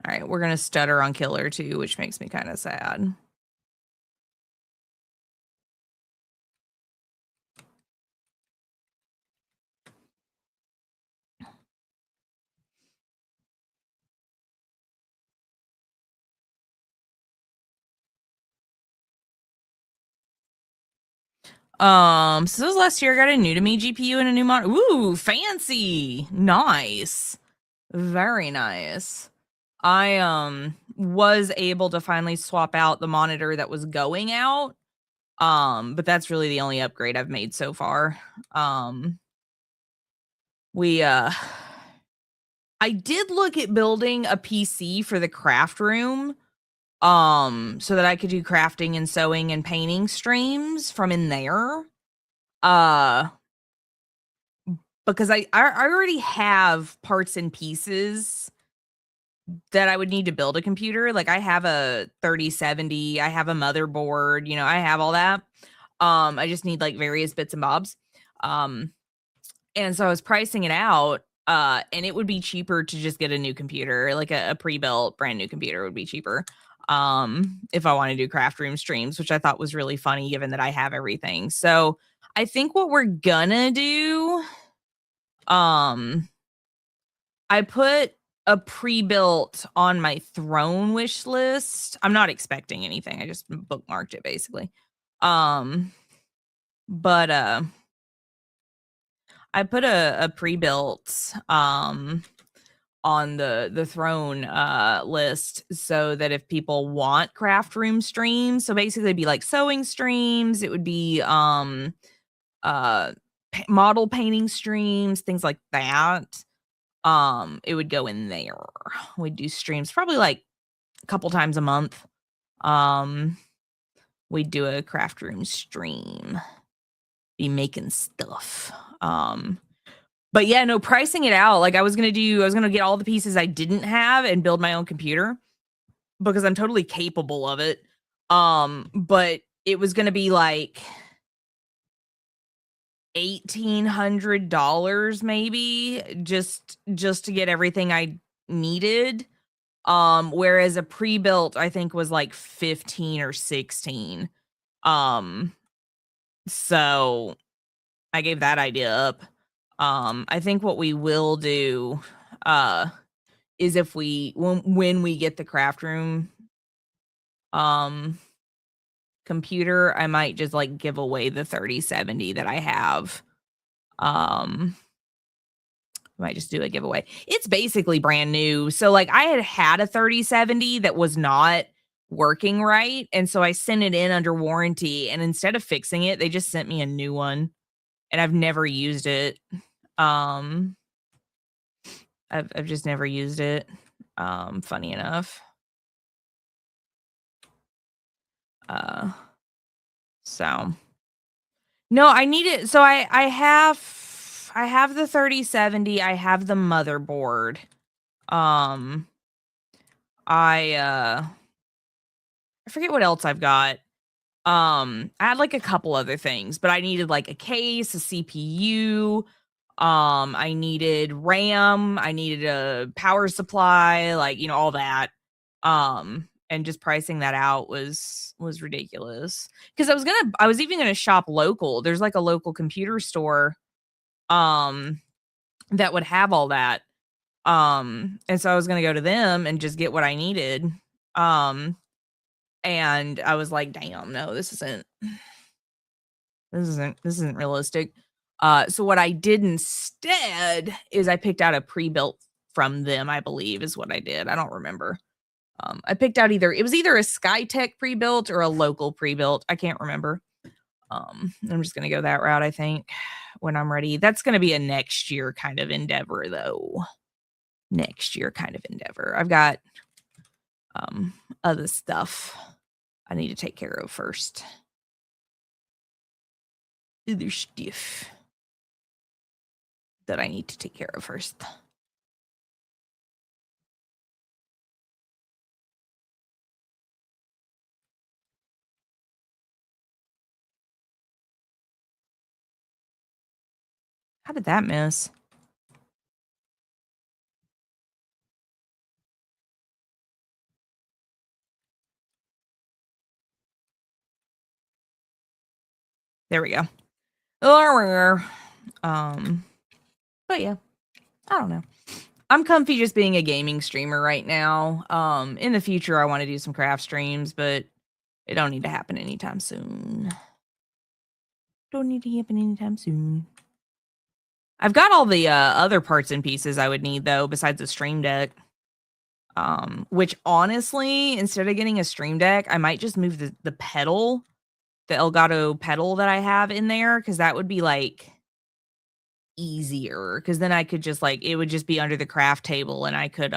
right, we're gonna stutter on Killer too, which makes me kind of sad. So this last year I got a new to me GPU and a new monitor. Ooh, fancy. Nice. Very nice. I was able to finally swap out the monitor that was going out. But that's really the only upgrade I've made so far. I did look at building a PC for the craft room. So that I could do crafting and sewing and painting streams from in there. Because I already have parts and pieces that I would need to build a computer. Like I have a 3070, I have a motherboard, you know, I have all that. I just need like various bits and bobs. And so I was pricing it out, and it would be cheaper to just get a new computer, like a pre-built brand new computer would be cheaper. If I want to do craft room streams, which I thought was really funny given that I have everything. So I think what we're gonna do, I put a pre-built on my throne wish list. I'm not expecting anything. I just bookmarked it basically. But I put a pre-built on the throne list so that if people want craft room streams, so basically it'd be like sewing streams, it would be model painting streams, things like that. It would go in there. We'd do streams probably like a couple times a month. We'd do a craft room stream, be making stuff. But yeah, no, pricing it out. Like I was gonna get all the pieces I didn't have and build my own computer because I'm totally capable of it. But it was gonna be like $1,800 maybe just to get everything I needed. Whereas a pre-built I think was like 15 or 16. So I gave that idea up. I think what we will do is if when we get the craft room computer, I might just like give away the 3070 that I have. I might just do a giveaway. It's basically brand new. So like I had a 3070 that was not working right, and so I sent it in under warranty, and instead of fixing it, they just sent me a new one, and I've never used it. I've just never used it. Funny enough. So no, I need it. So I have the 3070. I have the motherboard. I forget what else I've got. I had like a couple other things, but I needed like a case, a CPU. I needed RAM. I needed a power supply, like, you know, all that. and just pricing that out was ridiculous. Because I was even gonna shop local. There's like a local computer store that would have all that. And so I was gonna go to them and just get what I needed. And I was like, damn, no, this isn't realistic. So what I did instead is I picked out a pre-built from them, I believe is what I did. I don't remember. I picked out either a SkyTech pre-built or a local pre-built. I can't remember. I'm just gonna go that route, I think, when I'm ready. That's gonna be a next year kind of endeavor, though. Next year kind of endeavor. I've got other stuff I need to take care of first. Other stuff that I need to take care of first. How did that miss? There we go. But yeah, I don't know. I'm comfy just being a gaming streamer right now. In the future, I want to do some craft streams, but it don't need to happen anytime soon. Don't need to happen anytime soon. I've got all the other parts and pieces I would need, though, besides the Stream Deck. Which, honestly, instead of getting a Stream Deck, I might just move the pedal, the Elgato pedal that I have in there, because that would be, like, easier. Because then I could just, like, it would just be under the craft table, and I could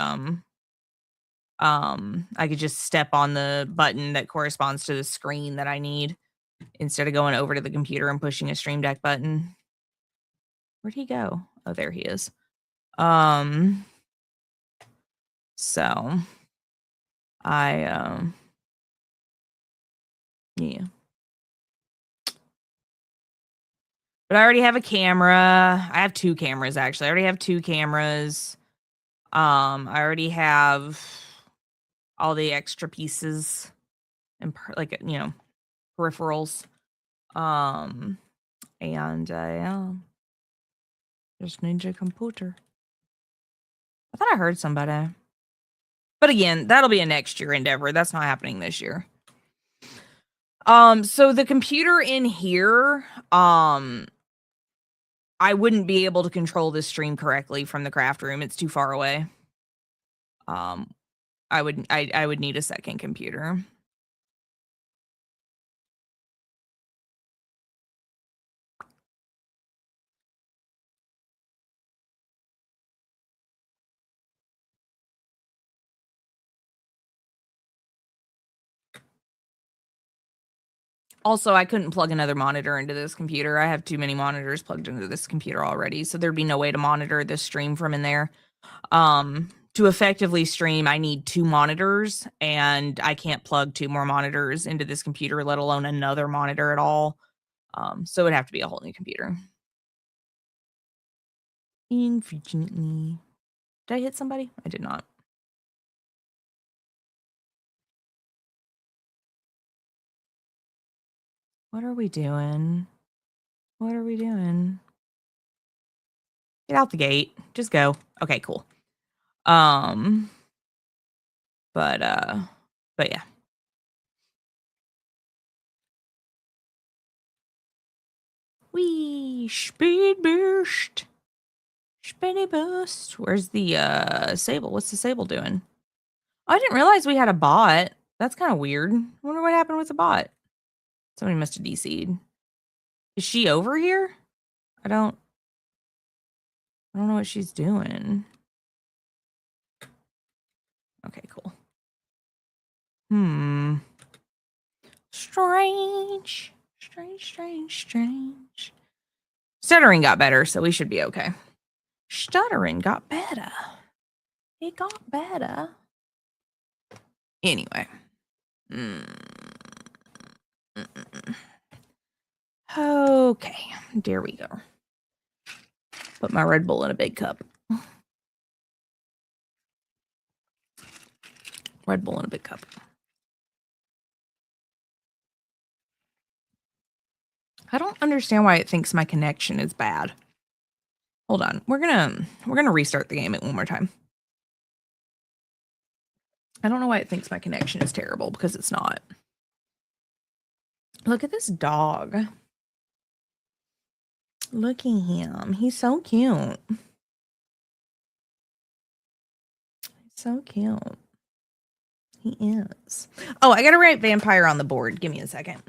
just step on the button that corresponds to the screen that I need, instead of going over to the computer and pushing a Stream Deck button. Where'd he go? Oh, there he is. So yeah. But I already have a camera. I have 2 cameras, actually. I already have 2 cameras. I already have all the extra pieces and peripherals. And I just need a computer. I thought I heard somebody. But again, that'll be a next year endeavor. That's not happening this year. So the computer in here, I wouldn't be able to control this stream correctly from the craft room. It's too far away. I would need a second computer. Also, I couldn't plug another monitor into this computer. I have too many monitors plugged into this computer already, so there'd be no way to monitor this stream from in there. To effectively stream, I need 2 monitors, and I can't plug 2 more monitors into this computer, let alone another monitor at all. So it'd have to be a whole new computer. Unfortunately. Did I hit somebody? I did not. What are we doing? What are we doing? Get out the gate. Just go. Okay, cool. But yeah. Wee speed boost. Speedy boost. Where's the Sable? What's the Sable doing? Oh, I didn't realize we had a bot. That's kind of weird. I wonder what happened with the bot. Somebody must have DC'd. Is she over here? I don't know what she's doing. Okay, cool. Strange. Stuttering got better, so we should be okay. Stuttering got better. It got better. Anyway. Okay, there we go. Put my Red Bull in a big cup. Red Bull in a big cup. I don't understand why it thinks my connection is bad. Hold on. We're gonna restart the game one more time. I don't know why it thinks my connection is terrible, because it's not. Look at this dog. Look at him. He's so cute. So cute. He is. Oh, I gotta write vampire on the board. Give me a second.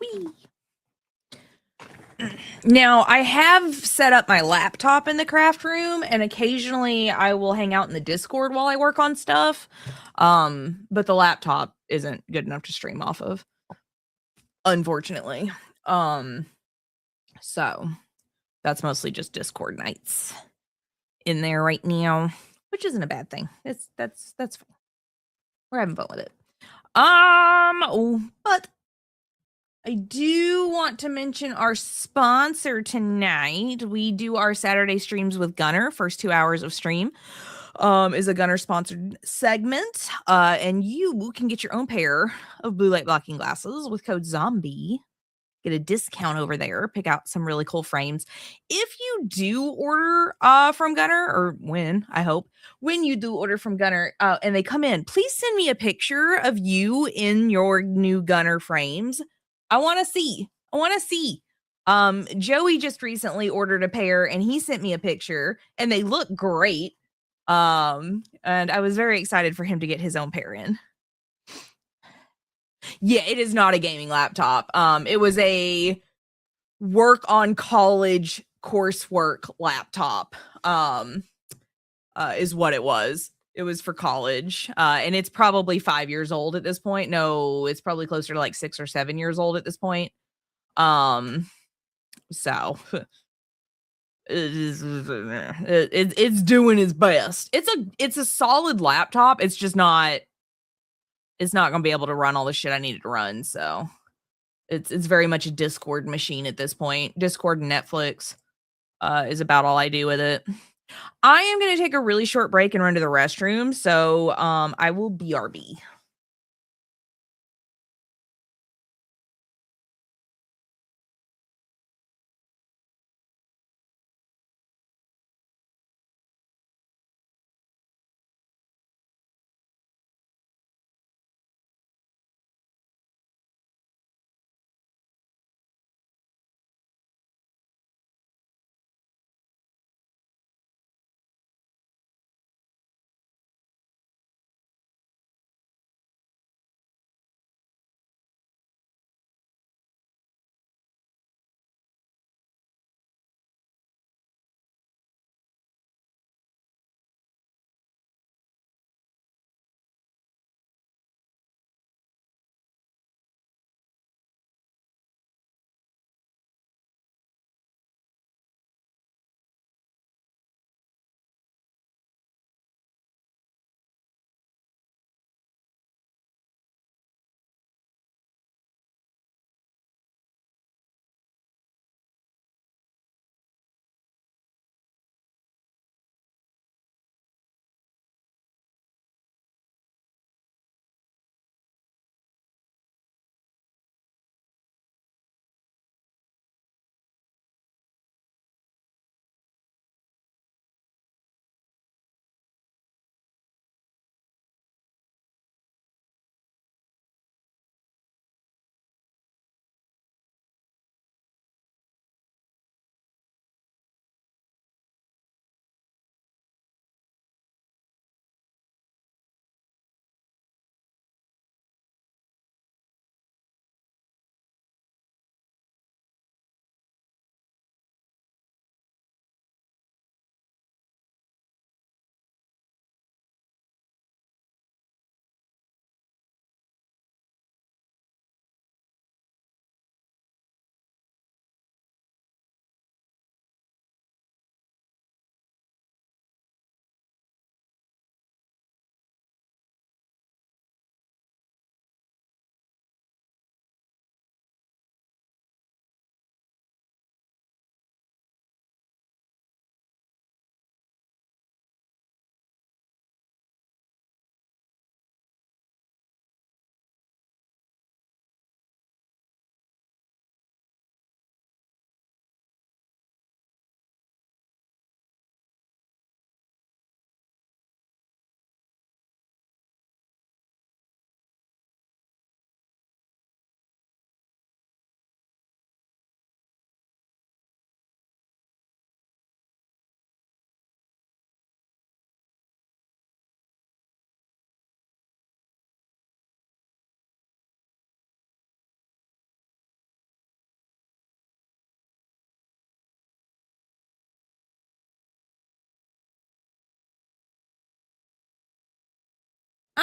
Whee! Now, I have set up my laptop in the craft room, and occasionally I will hang out in the Discord while I work on stuff. But the laptop isn't good enough to stream off of, unfortunately. So that's mostly just Discord nights in there right now, which isn't a bad thing. That's fun. We're having fun with it. But I do want to mention our sponsor tonight. We do our Saturday streams with Gunnar. First 2 hours of stream is a Gunnar sponsored segment. And you can get your own pair of blue light blocking glasses with code ZOMBIE. Get a discount over there. Pick out some really cool frames. If you do order from Gunnar, or when you do order from Gunnar and they come in, please send me a picture of you in your new Gunnar frames. I want to see. Joey just recently ordered a pair and he sent me a picture and they look great. And I was very excited for him to get his own pair in. Yeah, it is not a gaming laptop. It was a work on college coursework laptop. Is what it was. It was for college. And it's probably 5 years old at this point. No, it's probably closer to like 6 or 7 years old at this point. So it's doing its best. It's a solid laptop. It's just not gonna be able to run all the shit I need it to run. So it's very much a Discord machine at this point. Discord and Netflix is about all I do with it. I am going to take a really short break and run to the restroom. So I will BRB.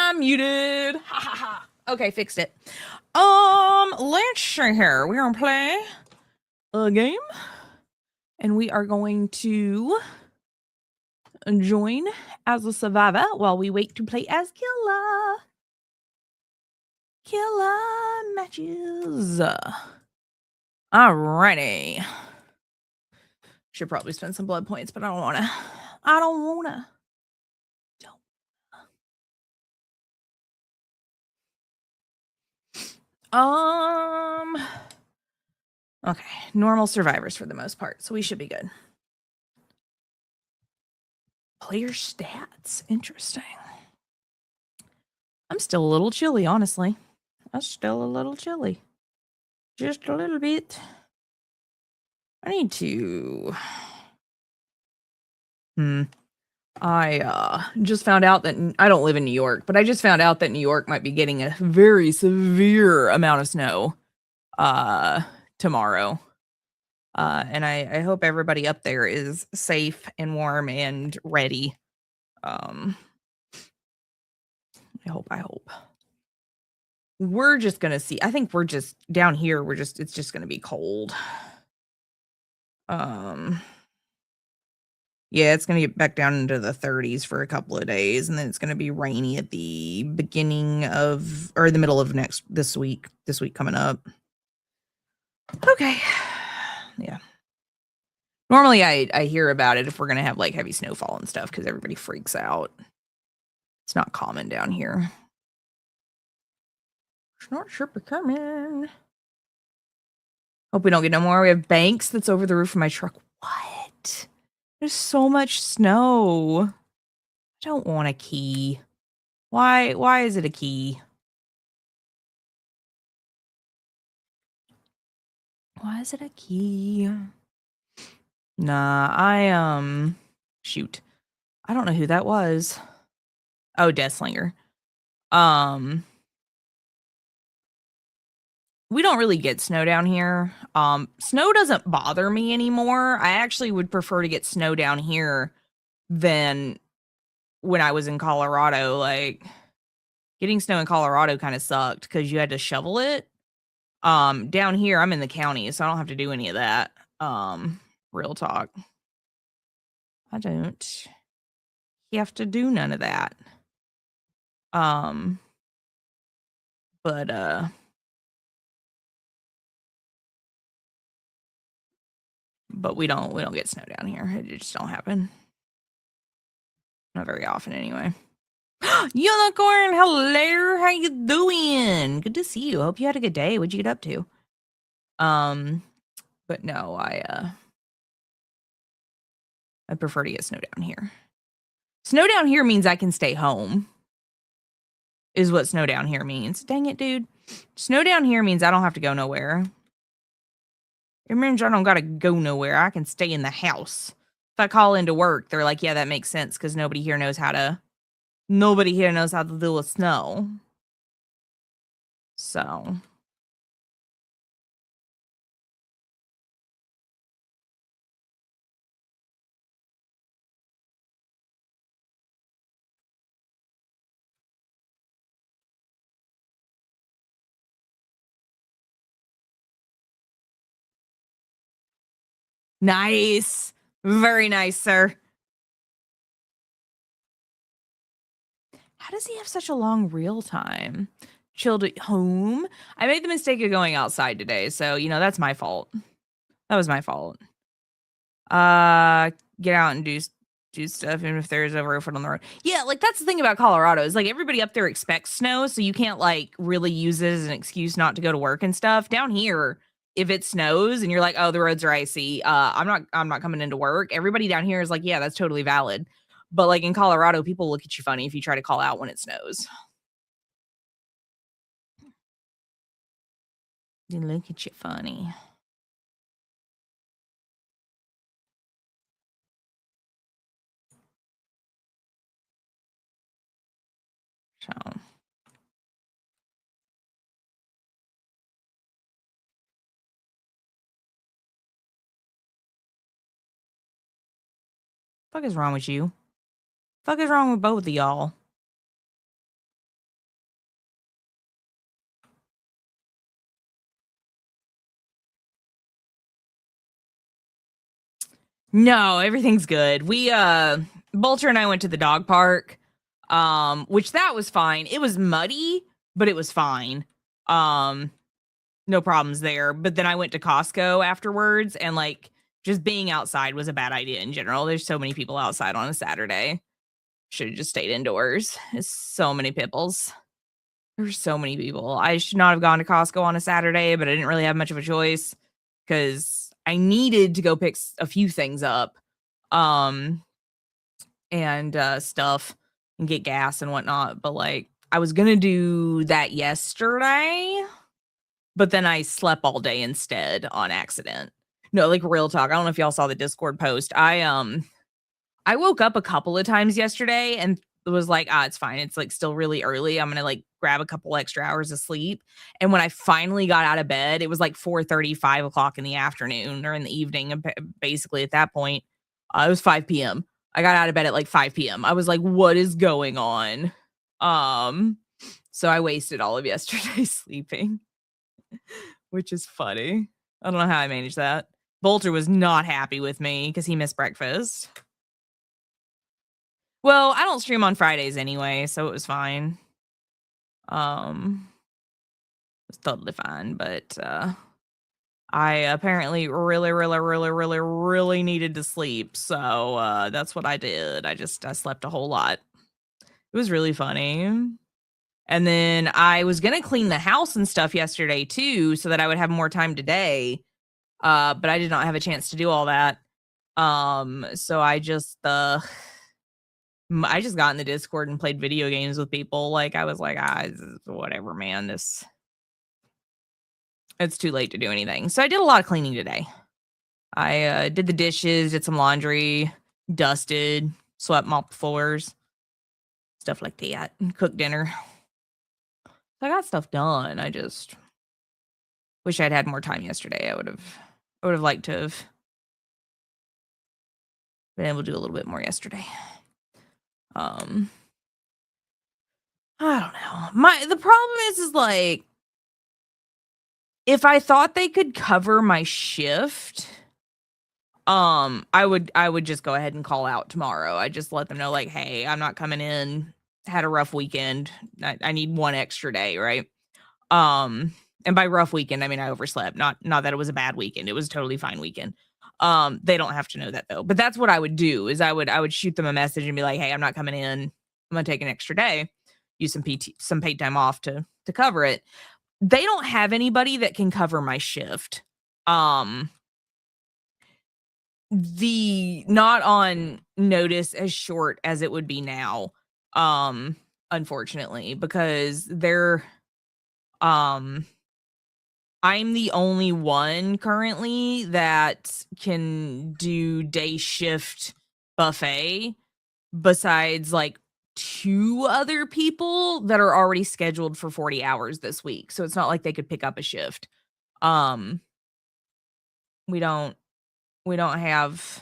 I'm muted. Ha ha ha. Okay, fixed it. Let's see here. We're gonna play a game, and we are going to join as a survivor while we wait to play as killer. Killer matches. Alrighty. Should probably spend some blood points, but I don't wanna. I don't wanna. Okay, normal survivors for the most part, so we should be good. Player stats, interesting. I'm still a little chilly, honestly. I'm still a little chilly. Just a little bit. I need to... I just found out that... I don't live in New York, but I just found out that New York might be getting a very severe amount of snow tomorrow. And I hope everybody up there is safe and warm and ready. I hope. We're just gonna see. I think we're just down here. It's just gonna be cold. Yeah, it's gonna get back down into the 30s for a couple of days, and then it's gonna be rainy at the beginning of or the middle of this week coming up. Okay. Yeah. Normally I hear about it if we're gonna have like heavy snowfall and stuff because everybody freaks out. It's not common down here. Snort Sherpa coming. Hope we don't get no more. We have banks that's over the roof of my truck. What? There's so much snow. I don't want a key. Why is it a key? Why is it a key? Nah, shoot. I don't know who that was. Oh, Deathslinger. We don't really get snow down here. Snow doesn't bother me anymore. I actually would prefer to get snow down here than when I was in Colorado. Like, getting snow in Colorado kind of sucked because you had to shovel it. Down here, I'm in the county, so I don't have to do any of that. Real talk. I don't have to do none of that. But we don't get snow down here. It just don't happen. Not very often anyway. Unicorn, hello, how you doing? Good to see you. Hope you had a good day. What'd you get up to? But no, I prefer to get snow down here. Snow down here means I can stay home. Is what snow down here means. Dang it, dude. Snow down here means I don't have to go nowhere. It means I don't gotta go nowhere. I can stay in the house. If I call into work, they're like, yeah, that makes sense because nobody here knows how to deal with snow. So. Nice. Very nice, sir. How does he have such a long real time? Chilled at home? I made the mistake of going outside today, so, that's my fault. That was my fault. Get out and do stuff, even if there's over a foot on the road. Yeah, like, that's the thing about Colorado is, like, everybody up there expects snow, so you can't, like, really use it as an excuse not to go to work and stuff. Down here, if it snows and you're like, oh, the roads are icy, I'm not coming into work. Everybody down here is like, yeah, that's totally valid. But like in Colorado, people look at you funny if you try to call out when it snows. They look at you funny. So. Fuck is wrong with you? Fuck is wrong with both of y'all? No, everything's good. We Bolter and I went to the dog park, which that was fine. It was muddy, but it was fine. No problems there. But then I went to Costco afterwards, and like just being outside was a bad idea in general. There's so many people outside on a Saturday. Should have just stayed indoors. It's so many pimples. There's so many people. I should not have gone to Costco on a Saturday, but I didn't really have much of a choice because I needed to go pick a few things up, and stuff and get gas and whatnot. But like, I was gonna do that yesterday, but then I slept all day instead on accident. No, like real talk. I don't know if y'all saw the Discord post. I woke up a couple of times yesterday and was like, it's fine. It's like still really early. I'm gonna like grab a couple extra hours of sleep. And when I finally got out of bed, it was like 4:30, 5 o'clock in the afternoon or in the evening. And basically at that point, it was 5 p.m. I got out of bed at like 5 p.m. I was like, what is going on? So I wasted all of yesterday sleeping, which is funny. I don't know how I managed that. Bolter was not happy with me because he missed breakfast. Well, I don't stream on Fridays anyway, so it was fine. It was totally fine, but I apparently really needed to sleep, so that's what I did. I slept a whole lot. It was really funny. And then I was gonna clean the house and stuff yesterday too, so that I would have more time today. But I did not have a chance to do all that. So I just got in the Discord and played video games with people. Like I was like, whatever, man. It's too late to do anything. So I did a lot of cleaning today. I did the dishes, did some laundry, dusted, swept, mopped floors, stuff like that, and cooked dinner. So I got stuff done. I just wish I'd had more time yesterday. I would have liked to have been able to do a little bit more yesterday. I don't know. The problem is like, if I thought they could cover my shift, I would just go ahead and call out tomorrow. I just let them know like, hey, I'm not coming in. Had a rough weekend. I need one extra day, right? And by rough weekend, I mean I overslept. Not that it was a bad weekend. It was a totally fine weekend. They don't have to know that though. But that's what I would do is I would shoot them a message and be like, hey, I'm not coming in. I'm gonna take an extra day, use some paid time off to cover it. They don't have anybody that can cover my shift. The not on notice as short as it would be now, unfortunately, because I'm the only one currently that can do day shift buffet besides like 2 other people that are already scheduled for 40 hours this week. So it's not like they could pick up a shift. We don't have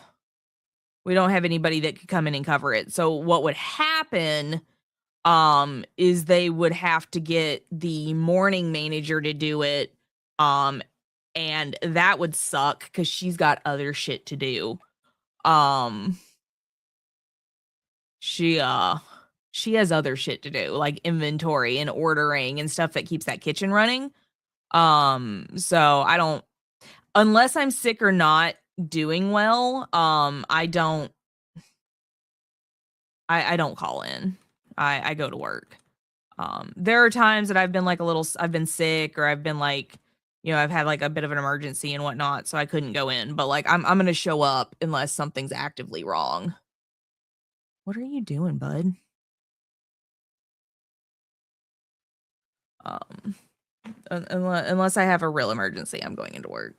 anybody that could come in and cover it. So what would happen is they would have to get the morning manager to do it. And that would suck because she's got other shit to do. She has other shit to do, like inventory and ordering and stuff that keeps that kitchen running. So I don't, unless I'm sick or not doing well, I don't call in. I go to work. There are times that I've been sick or I've been like, I've had like a bit of an emergency and whatnot, so I couldn't go in, but like I'm going to show up unless something's actively wrong. What are you doing, bud? Unless I have a real emergency, I'm going into work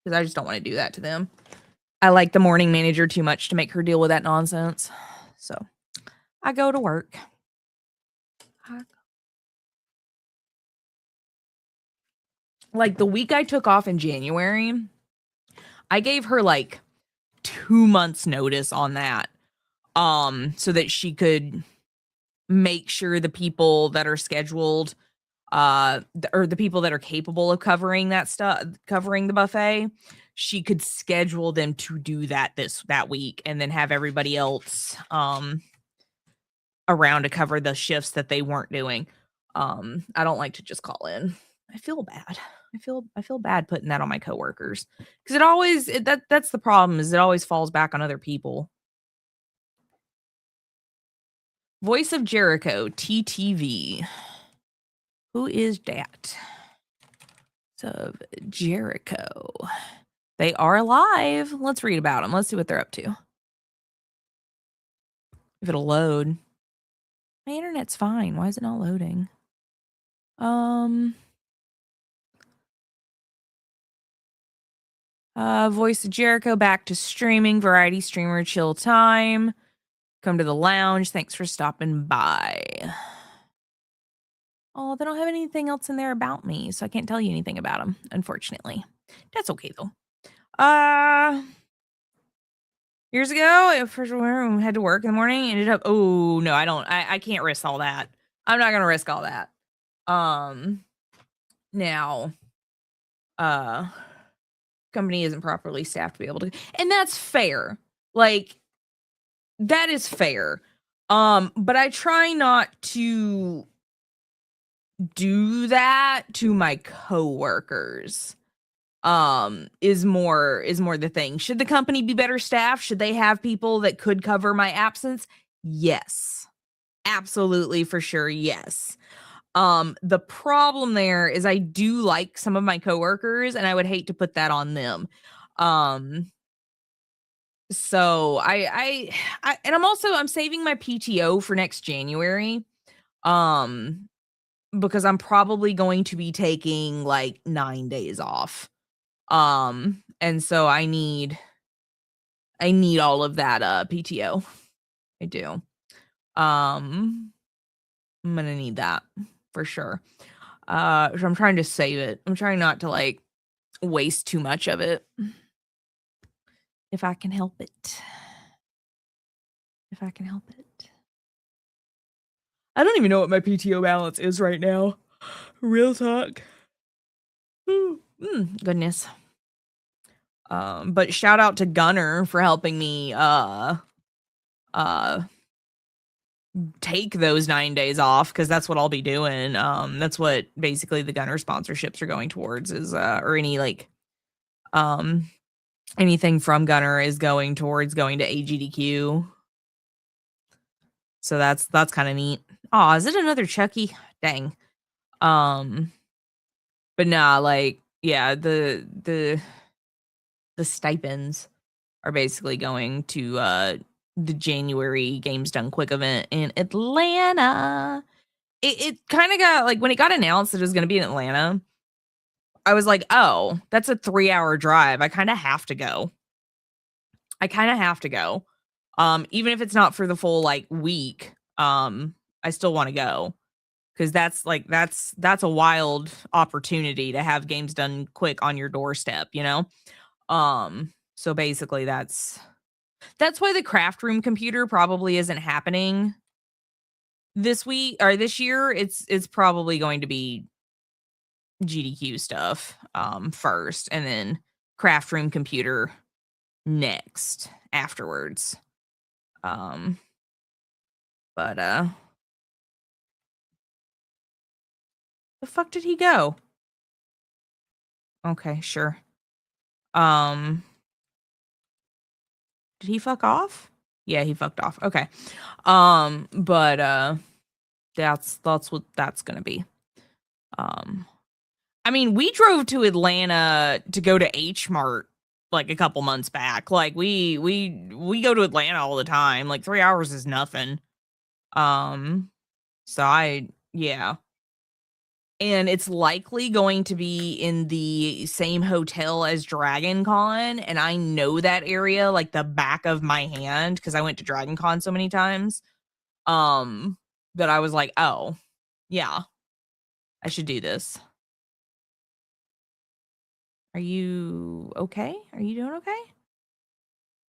because I just don't want to do that to them. I like the morning manager too much to make her deal with that nonsense. So I go to work. Like the week I took off in January, I gave her like 2 months notice on that. So that she could make sure the people that are scheduled, or the people that are capable of covering that stuff, covering the buffet she could schedule them to do that that week and then have everybody else around to cover the shifts that they weren't doing. I don't like to just call in. I feel bad. I feel bad putting that on my coworkers because that's the problem is it always falls back on other people. Voice of Jericho, TTV. Who is that? Of Jericho. They are alive. Let's read about them. Let's see what they're up to. If it'll load. My internet's fine. Why is it not loading? Voice of Jericho back to streaming. Variety streamer, chill time. Come to the lounge. Thanks for stopping by. Oh, they don't have anything else in there about me, so I can't tell you anything about them, unfortunately. That's okay, though. Years ago, first we had to work in the morning. Ended up, oh, no, I can't risk all that. I'm not going to risk all that. Now, company isn't properly staffed to be able to, and that's fair. Like, that is fair. But I try not to do that to my coworkers. Is more the thing. Should the company be better staffed? Should they have people that could cover my absence? Yes. Absolutely, for sure, yes. The problem there is I do like some of my coworkers, and I would hate to put that on them. So I and I'm saving my PTO for next January. Because I'm probably going to be taking like 9 days off. And so I need all of that PTO. I do. I'm gonna need that for sure. So I'm trying to save it. I'm trying not to like waste too much of it. If I can help it. If I can help it. I don't even know what my PTO balance is right now. Real talk. Goodness. But shout out to Gunnar for helping me take those 9 days off because that's what I'll be doing. That's what basically the Gunnar sponsorships are going towards is or any like anything from Gunnar is going towards going to AGDQ. So that's kind of neat. Oh, is it another Chucky? Dang. But nah, like yeah, the stipends are basically going to the January Games Done Quick event in Atlanta. It kind of got like when it got announced that it was going to be in Atlanta, I was like, oh, that's a 3-hour drive. I kind of have to go. Even if it's not for the full like week, I still want to go because that's a wild opportunity to have games done quick on your doorstep, you know? So basically that's why the craft room computer probably isn't happening this week or this year. It's probably going to be GDQ stuff first and then craft room computer next afterwards. But the fuck did he go? Okay, sure. Did he fuck off? Yeah, he fucked off. Okay. But that's what that's gonna be. I mean, we drove to Atlanta to go to H Mart like a couple months back. Like we go to Atlanta all the time. Like 3 hours is nothing. So yeah. And it's likely going to be in the same hotel as Dragon Con. And I know that area like the back of my hand because I went to Dragon Con so many times. That I was like, oh, yeah, I should do this. Are you okay? Are you doing okay?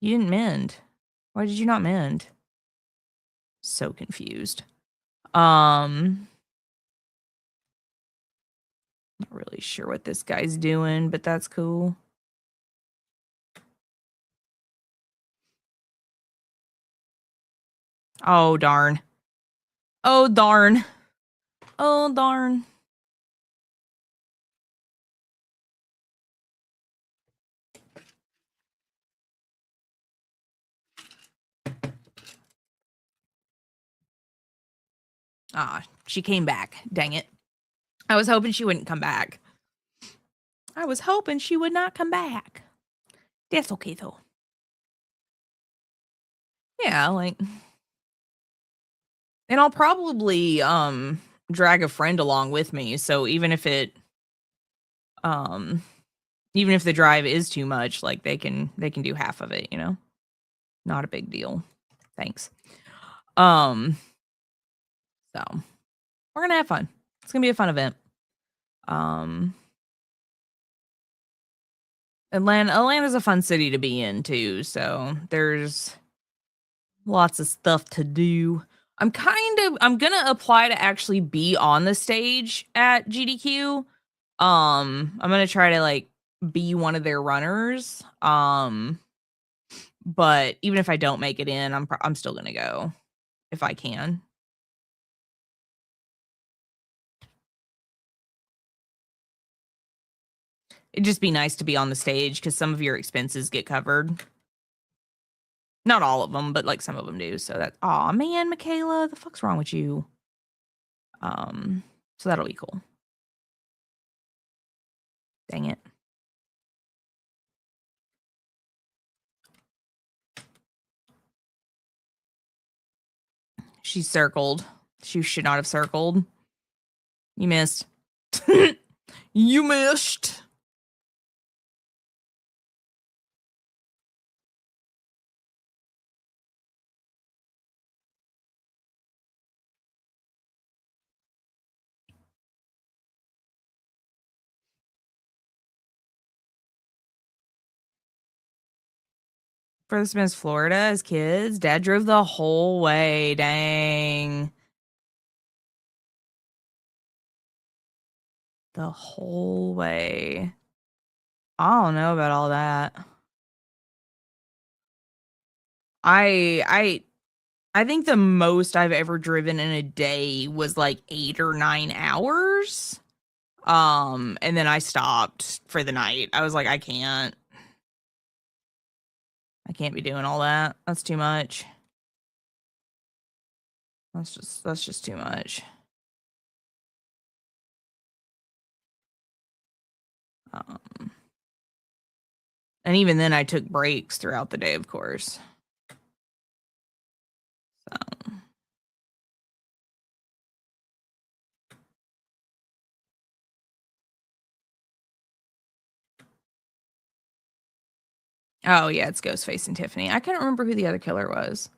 You didn't mend. Why did you not mend? So confused. Not really sure what this guy's doing, but that's cool. Oh, darn. Oh, darn. Oh, darn. Ah, she came back. Dang it. I was hoping she wouldn't come back. I was hoping she would not come back. That's okay, though. Yeah, like... And I'll probably, drag a friend along with me, so even if the drive is too much, like, they can do half of it, you know? Not a big deal. Thanks. So, we're gonna have fun. It's gonna be a fun event. Atlanta's a fun city to be in too, so there's lots of stuff to do. I'm gonna apply to actually be on the stage at GDQ. I'm gonna try to like be one of their runners. But even if I don't make it in, I'm still gonna go if I can. It'd just be nice to be on the stage because some of your expenses get covered. Not all of them, but like some of them do. So that, aw, man, Michaela, the fuck's wrong with you? So that'll be cool. Dang it. She circled. She should not have circled. You missed. You missed. First Miss Florida as kids. Dad drove the whole way. Dang. The whole way. I don't know about all that. I think the most I've ever driven in a day was like 8 or 9 hours. And then I stopped for the night. I was like, I can't be doing all that. That's too much. That's just too much. And even then I took breaks throughout the day, of course. So. Oh yeah, it's Ghostface and Tiffany. I couldn't remember who the other killer was.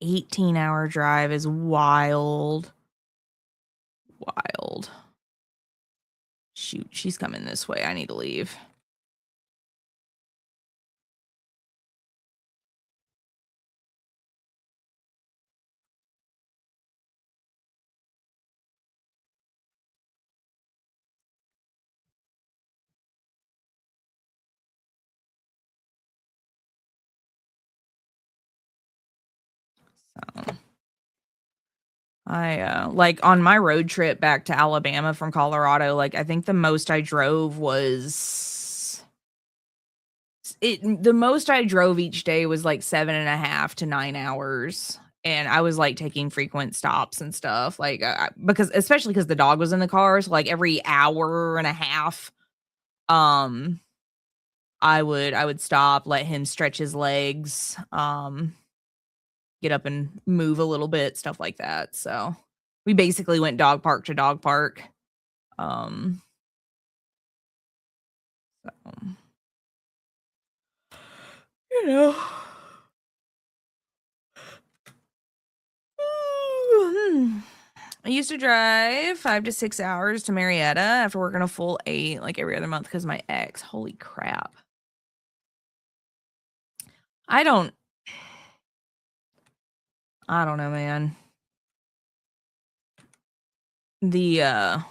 18-hour drive is wild. Wild. Shoot, she's coming this way. I need to leave. So, I like on my road trip back to Alabama from Colorado, like I think the most I drove was the most I drove each day was like 7.5 to 9 hours. And I was like taking frequent stops and stuff, like especially because the dog was in the car. So like every hour and a half, I would stop, let him stretch his legs, get up and move a little bit, stuff like that. So we basically went dog park to dog park. So, you know. I used to drive 5 to 6 hours to Marietta after working a full 8, like every other month, because my ex. Holy crap. I don't know, man. The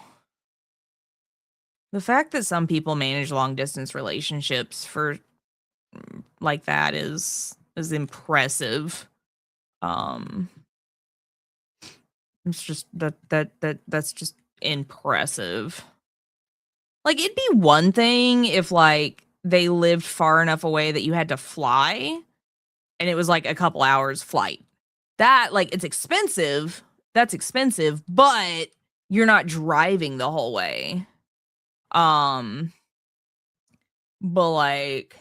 fact that some people manage long distance relationships for like that is impressive. Um, it's just that's just impressive. Like, it'd be one thing if, like, they lived far enough away that you had to fly, and it was, like, a couple hours flight. That, like, it's expensive. That's expensive, but you're not driving the whole way. But, like,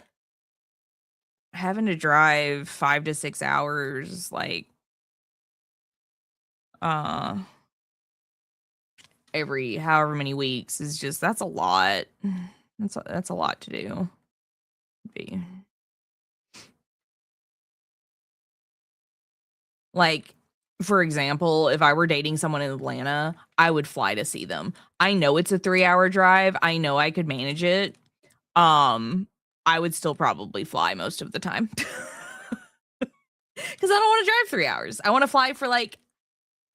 having to drive 5 to 6 hours, like, uh, every however many weeks is just that's a lot. That's a lot to do. Be like, for example, if I were dating someone in Atlanta, I would fly to see them. I know it's a 3-hour drive. I know I could manage it. Um, I would still probably fly most of the time. 'Cause I don't wanna drive 3 hours. I wanna fly for, like,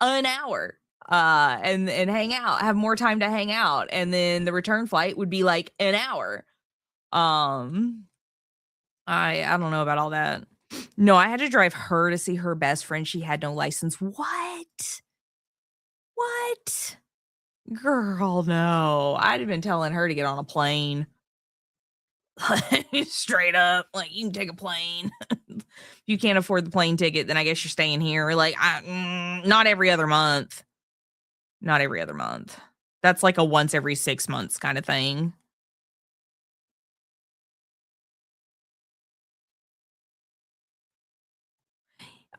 an hour, and hang out, have more time to hang out, and then the return flight would be, like, an hour. Um, I don't know about all that. No, I had to drive her to see her best friend, she had no license. What? What? Girl, no. I'd have been telling her to get on a plane. Straight up, like, "You can take a plane." If you can't afford the plane ticket, then I guess you're staying here. Like, not every other month. Not every other month. That's like a once every 6 months kinda thing.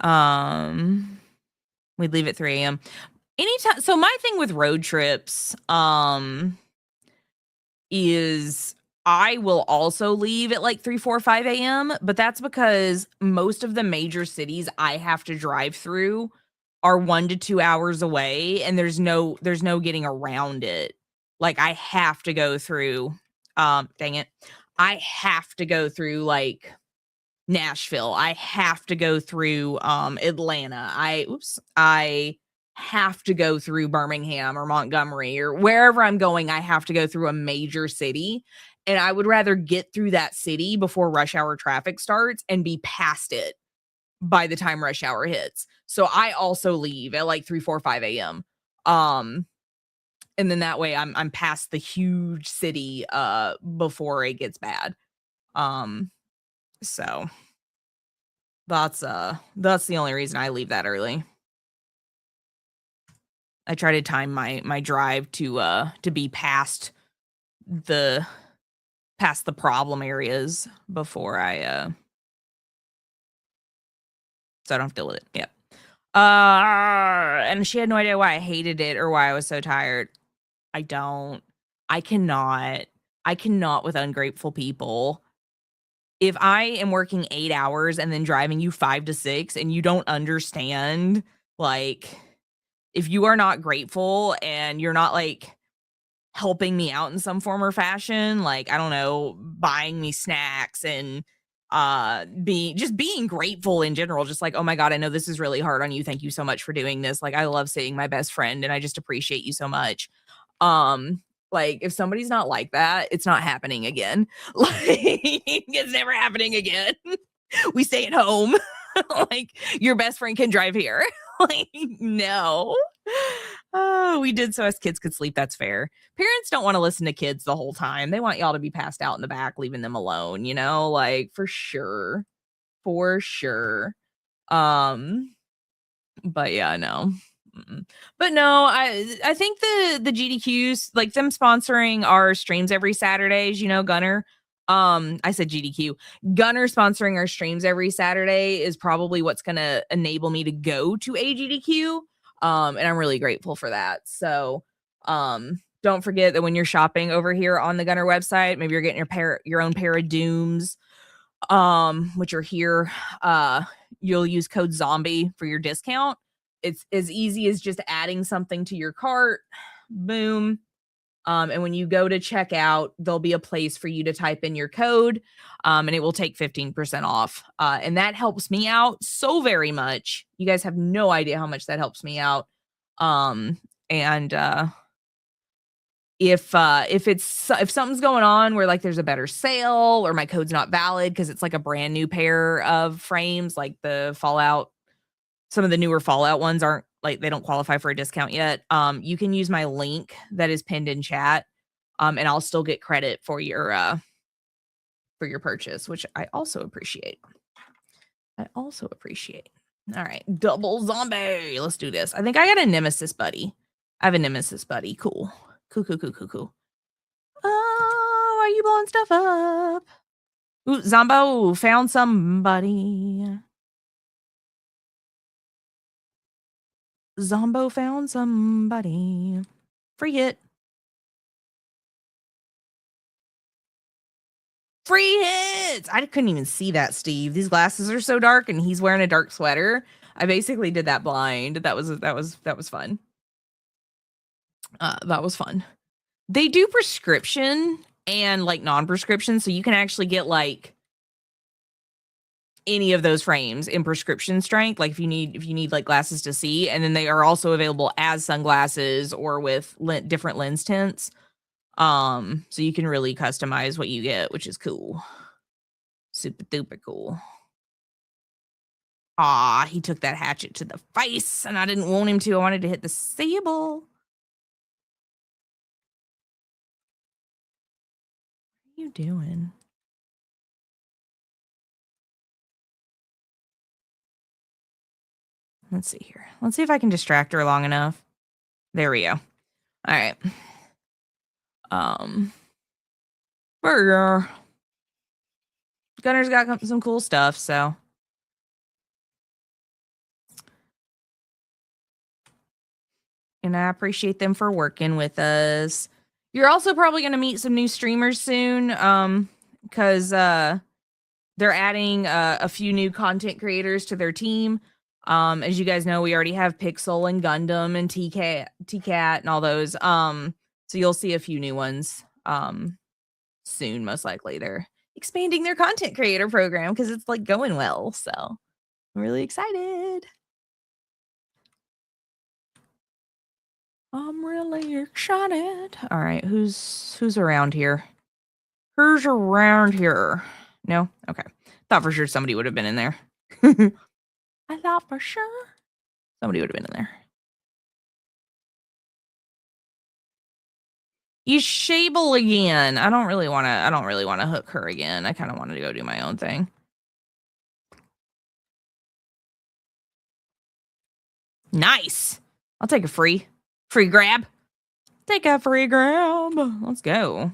Um, we'd leave at 3 AM. Anytime so my thing with road trips, is I will also leave at like 3, 4, 5 AM, but that's because most of the major cities I have to drive through are 1 to 2 hours away, and there's no getting around it. Like, I have to go through, dang it. I have to go through, like, Nashville. I have to go through, Atlanta. I have to go through Birmingham or Montgomery or wherever I'm going, I have to go through a major city, and I would rather get through that city before rush hour traffic starts and be past it by the time rush hour hits. So I also leave at like 3, 4, 5 AM. Um, and then that way I'm past the huge city before it gets bad. Um, so that's the only reason I leave that early. I try to time my drive to be the past the problem areas before so I don't have to deal with it. Yep. And she had no idea why I hated it or why I was so tired. I don't. I cannot. I cannot with ungrateful people. If I am working 8 hours and then driving you 5 to 6 and you don't understand, like, if you are not grateful and you're not, like, helping me out in some form or fashion, like, I don't know, buying me snacks and, being grateful in general, just like, "Oh my god, I know this is really hard on you. Thank you so much for doing this. Like, I love seeing my best friend, and I just appreciate you so much." Like, if somebody's not like that, it's not happening again. Like, it's never happening again. We stay at home. Like, your best friend can drive here. Like, no. Oh, we did so as kids could sleep, that's fair. Parents don't wanna listen to kids the whole time. They want y'all to be passed out in the back, leaving them alone, you know? Like, for sure. For sure. Um, but yeah, no. Mm-mm. But no, I think the GDQs, like them sponsoring our streams every Saturdays, you know, Gunnar. I said GDQ. Gunnar sponsoring our streams every Saturday is probably what's gonna enable me to go to a GDQ. And I'm really grateful for that. So don't forget that when you're shopping over here on the Gunnar website, maybe you're getting your own pair of Dooms, which are here. You'll use code zombie for your discount. It's as easy as just adding something to your cart. Boom. And when you go to checkout, there'll be a place for you to type in your code, and it will take 15% off. And that helps me out so very much. You guys have no idea how much that helps me out. And if something's going on where like there's a better sale or my code's not valid because it's like a brand new pair of frames, like the Fallout some of the newer Fallout ones aren't like, they don't qualify for a discount yet. You can use my link that is pinned in chat, and I'll still get credit for your purchase, which I also appreciate. All right, double zombie. Let's do this. I think I got a nemesis buddy. I have a nemesis buddy. Cool. Cool. Oh, are you blowing stuff up? Ooh, Zombo found somebody. Zombo found somebody. Free hit. Free hits! I couldn't even see that, Steve. These glasses are so dark, and he's wearing a dark sweater. I basically did that blind. That was fun. That was fun. They do prescription and like non-prescription, so you can actually get like any of those frames in prescription strength. Like if you need like glasses to see, and then they are also available as sunglasses or with different lens tints. So you can really customize what you get, which is cool. Super duper cool. Ah, he took that hatchet to the face, and I didn't want him to. I wanted to hit the sable. What are you doing? Let's see here. Let's see if I can distract her long enough. There we go. All right. Burger. Gunner's got some cool stuff, so. And I appreciate them for working with us. You're also probably going to meet some new streamers soon, because they're adding a few new content creators to their team. As you guys know, we already have Pixel and Gundam and TCat and all those. So you'll see a few new ones soon, most likely. They're expanding their content creator program because it's like going well. So I'm really excited. I'm really excited. All right, who's around here? Who's around here? No? Okay. Thought for sure somebody would have been in there. I thought for sure somebody would have been in there. You Shable again. I don't really want to hook her again. I kind of wanted to go do my own thing. Nice. I'll take a free grab. Take a free grab. Let's go.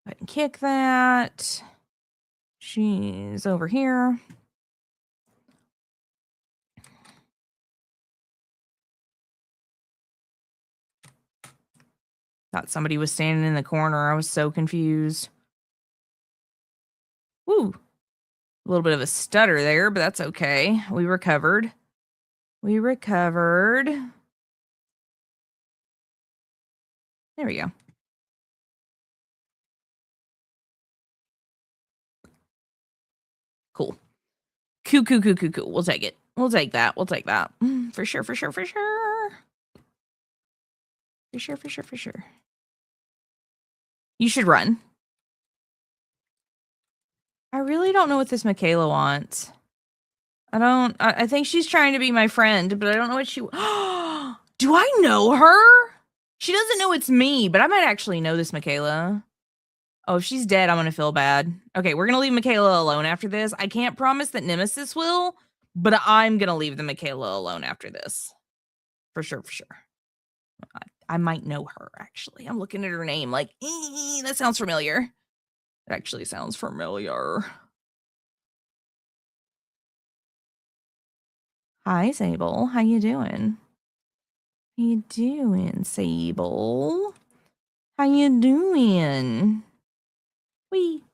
I can kick that. She's over here. Thought somebody was standing in the corner. I was so confused. Woo. A little bit of a stutter there, but that's okay. We recovered. There we go. Cool. Cool. We'll take it. We'll take that. For sure. For sure. You should run. I really don't know what this Michaela wants. I think she's trying to be my friend, but I don't know what she... Do I know her? She doesn't know it's me, but I might actually know this Michaela. Oh, if she's dead, I'm going to feel bad. Okay, we're going to leave Michaela alone after this. I can't promise that Nemesis will, but I'm going to leave the Michaela alone after this. For sure. I might know her, actually. I'm looking at her name like, that sounds familiar. It actually sounds familiar. Hi, Sable. How you doing? Sable? How you doing? Wee.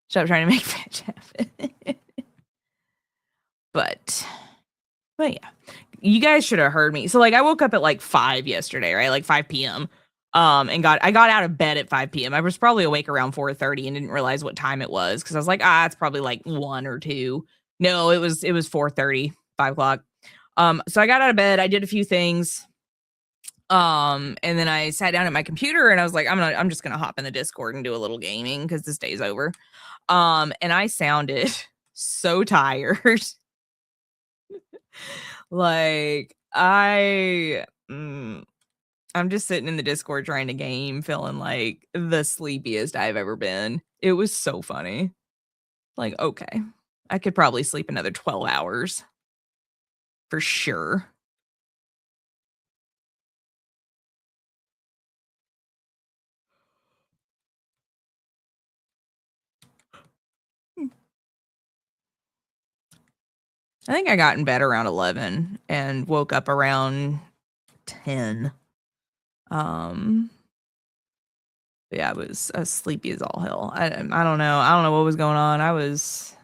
Stop trying to make fetch happen. But yeah. You guys should have heard me. So like I woke up at like 5 yesterday, right? Like 5 p.m. And I got out of bed at 5 p.m. I was probably awake around 4:30 and didn't realize what time it was because I was like, it's probably like 1 or 2. No, it was 4:30, 5 o'clock. So I got out of bed, I did a few things. And then I sat down at my computer and I was like, I'm just gonna hop in the Discord and do a little gaming because this day's over. And I sounded so tired. Like, I'm just sitting in the Discord trying to game, feeling like the sleepiest I've ever been. It was so funny. Like, okay, I could probably sleep another 12 hours for sure. I think I got in bed around 11 and woke up around 10. Um, yeah, I was as sleepy as all hell. I don't know. I don't know what was going on.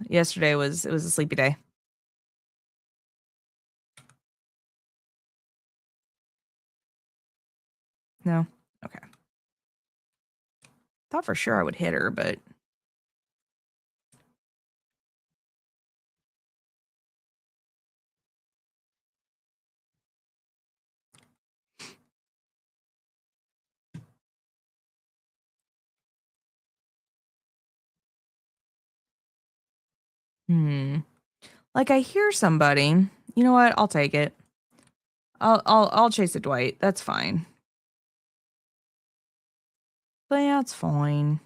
Yesterday was it was a sleepy day. No? Okay. Thought for sure I would hit her, but like I hear somebody. You know what? I'll take it. I'll chase it, Dwight. That's fine. That's fine.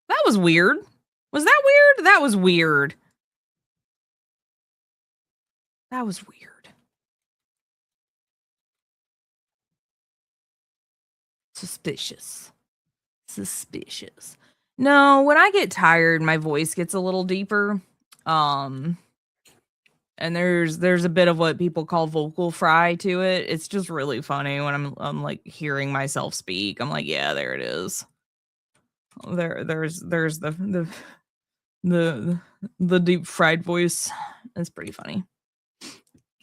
That was weird. Was that weird? That was weird. That was weird. Suspicious. Suspicious. No, when I get tired, my voice gets a little deeper. Um, and there's a bit of what people call vocal fry to it. It's just really funny when I'm like hearing myself speak. I'm like, yeah, there it is. There's the the deep fried voice. It's pretty funny.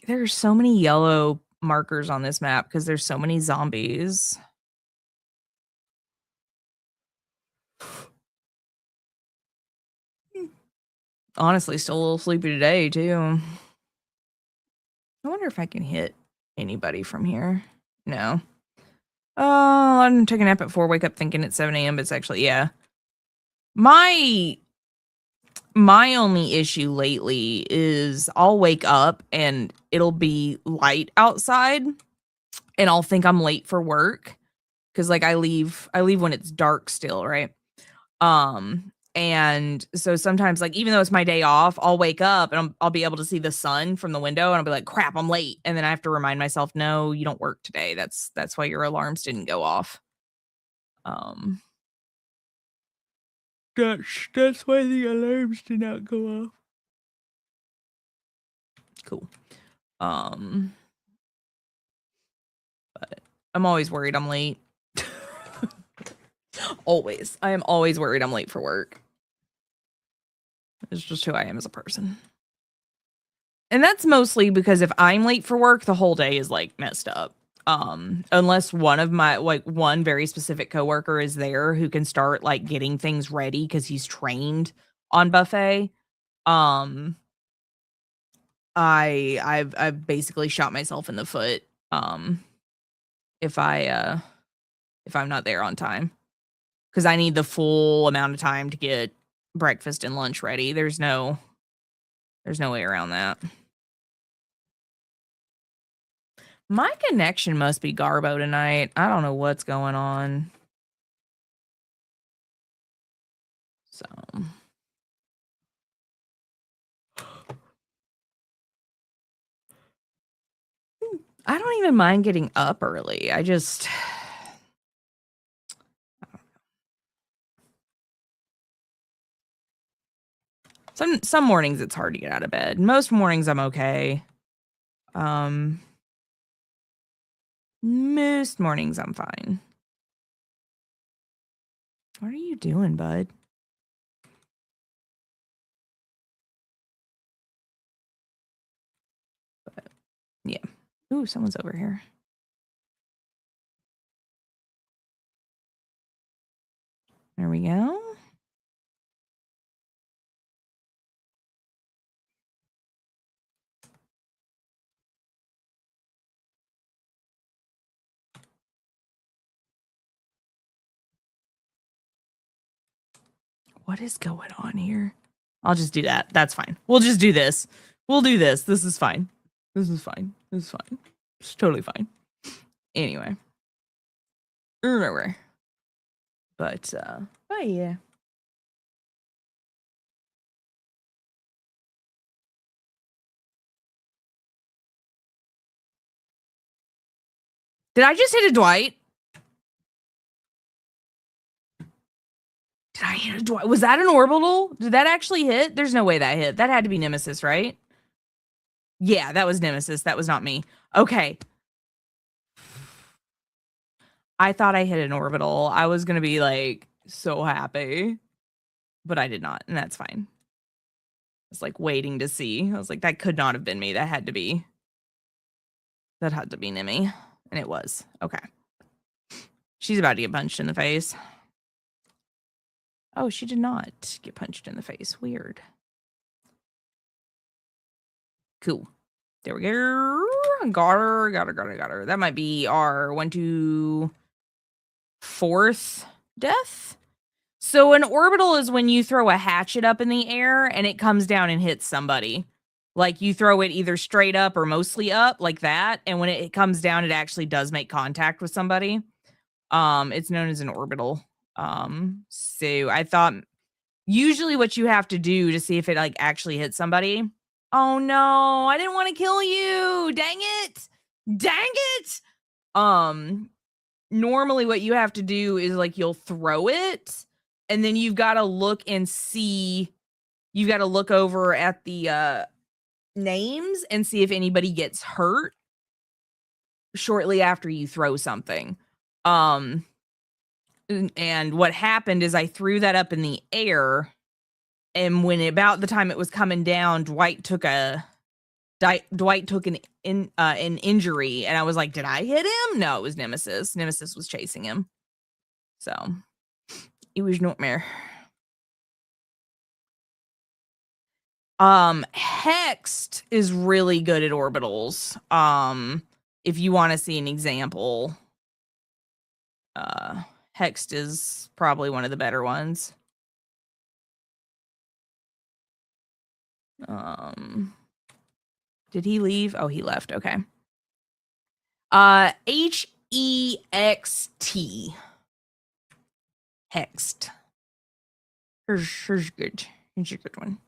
There's so many yellow markers on this map because there's so many zombies. Honestly, still a little sleepy today too. I wonder if I can hit anybody from here. No. Oh, I'm taking a nap at 4, wake up thinking it's 7 a.m., but it's actually, yeah. My only issue lately is I'll wake up and it'll be light outside and I'll think I'm late for work because like I leave when it's dark still, right? And so sometimes, like, even though it's my day off, I'll wake up and I'll be able to see the sun from the window and I'll be like, crap, I'm late. And then I have to remind myself, no, you don't work today. That's why your alarms didn't go off. Um, that's why the alarms did not go off. Cool. But I'm always worried I'm late. Always. I am always worried I'm late for work. It's just who I am as a person. And that's mostly because if I'm late for work, the whole day is like messed up. Unless one of my one very specific coworker is there who can start like getting things ready because he's trained on buffet. I've basically shot myself in the foot. If I'm not there on time. Because I need the full amount of time to get breakfast and lunch ready. There's no way around that. My connection must be garbo tonight. I don't know what's going on. So I don't even mind getting up early. I just some mornings it's hard to get out of bed. Most mornings I'm okay. Most mornings I'm fine. What are you doing, bud? But, yeah. Ooh, someone's over here. There we go. What is going on here? I'll just do that. That's fine. We'll just do this. We'll do this. This is fine. This is fine. This is fine. It's totally fine. Anyway. But yeah. Did I just hit a Dwight? Did I hit a Dwight? Was that an orbital? Did that actually hit? There's no way that hit. That had to be Nemesis, right? Yeah, that was Nemesis. That was not me. Okay. I thought I hit an orbital. I was going to be like so happy, but I did not. And that's fine. I was like waiting to see. I was like, that could not have been me. That had to be Nimmy. And it was. Okay. She's about to get punched in the face. Oh, she did not get punched in the face. Weird. Cool. There we go. Got her. That might be our 1, 2, 4th death. So an orbital is when you throw a hatchet up in the air and it comes down and hits somebody. Like you throw it either straight up or mostly up like that. And when it comes down, it actually does make contact with somebody. It's known as an orbital. So I thought usually what you have to do to see if it like actually hits somebody. Oh no, I didn't want to kill you. Dang it. Normally what you have to do is like you'll throw it and then you've got to look and see. You've got to look over at the names and see if anybody gets hurt shortly after you throw something. And what happened is I threw that up in the air, and when about the time it was coming down, Dwight took an injury, and I was like, did I hit him? No, it was Nemesis. Nemesis was chasing him. So it was nightmare. Hexed is really good at orbitals. If you want to see an example, Hexed is probably one of the better ones. Did he leave? Oh, he left. Okay. H-E-X-T. Hexed. Here's good. Here's a good one.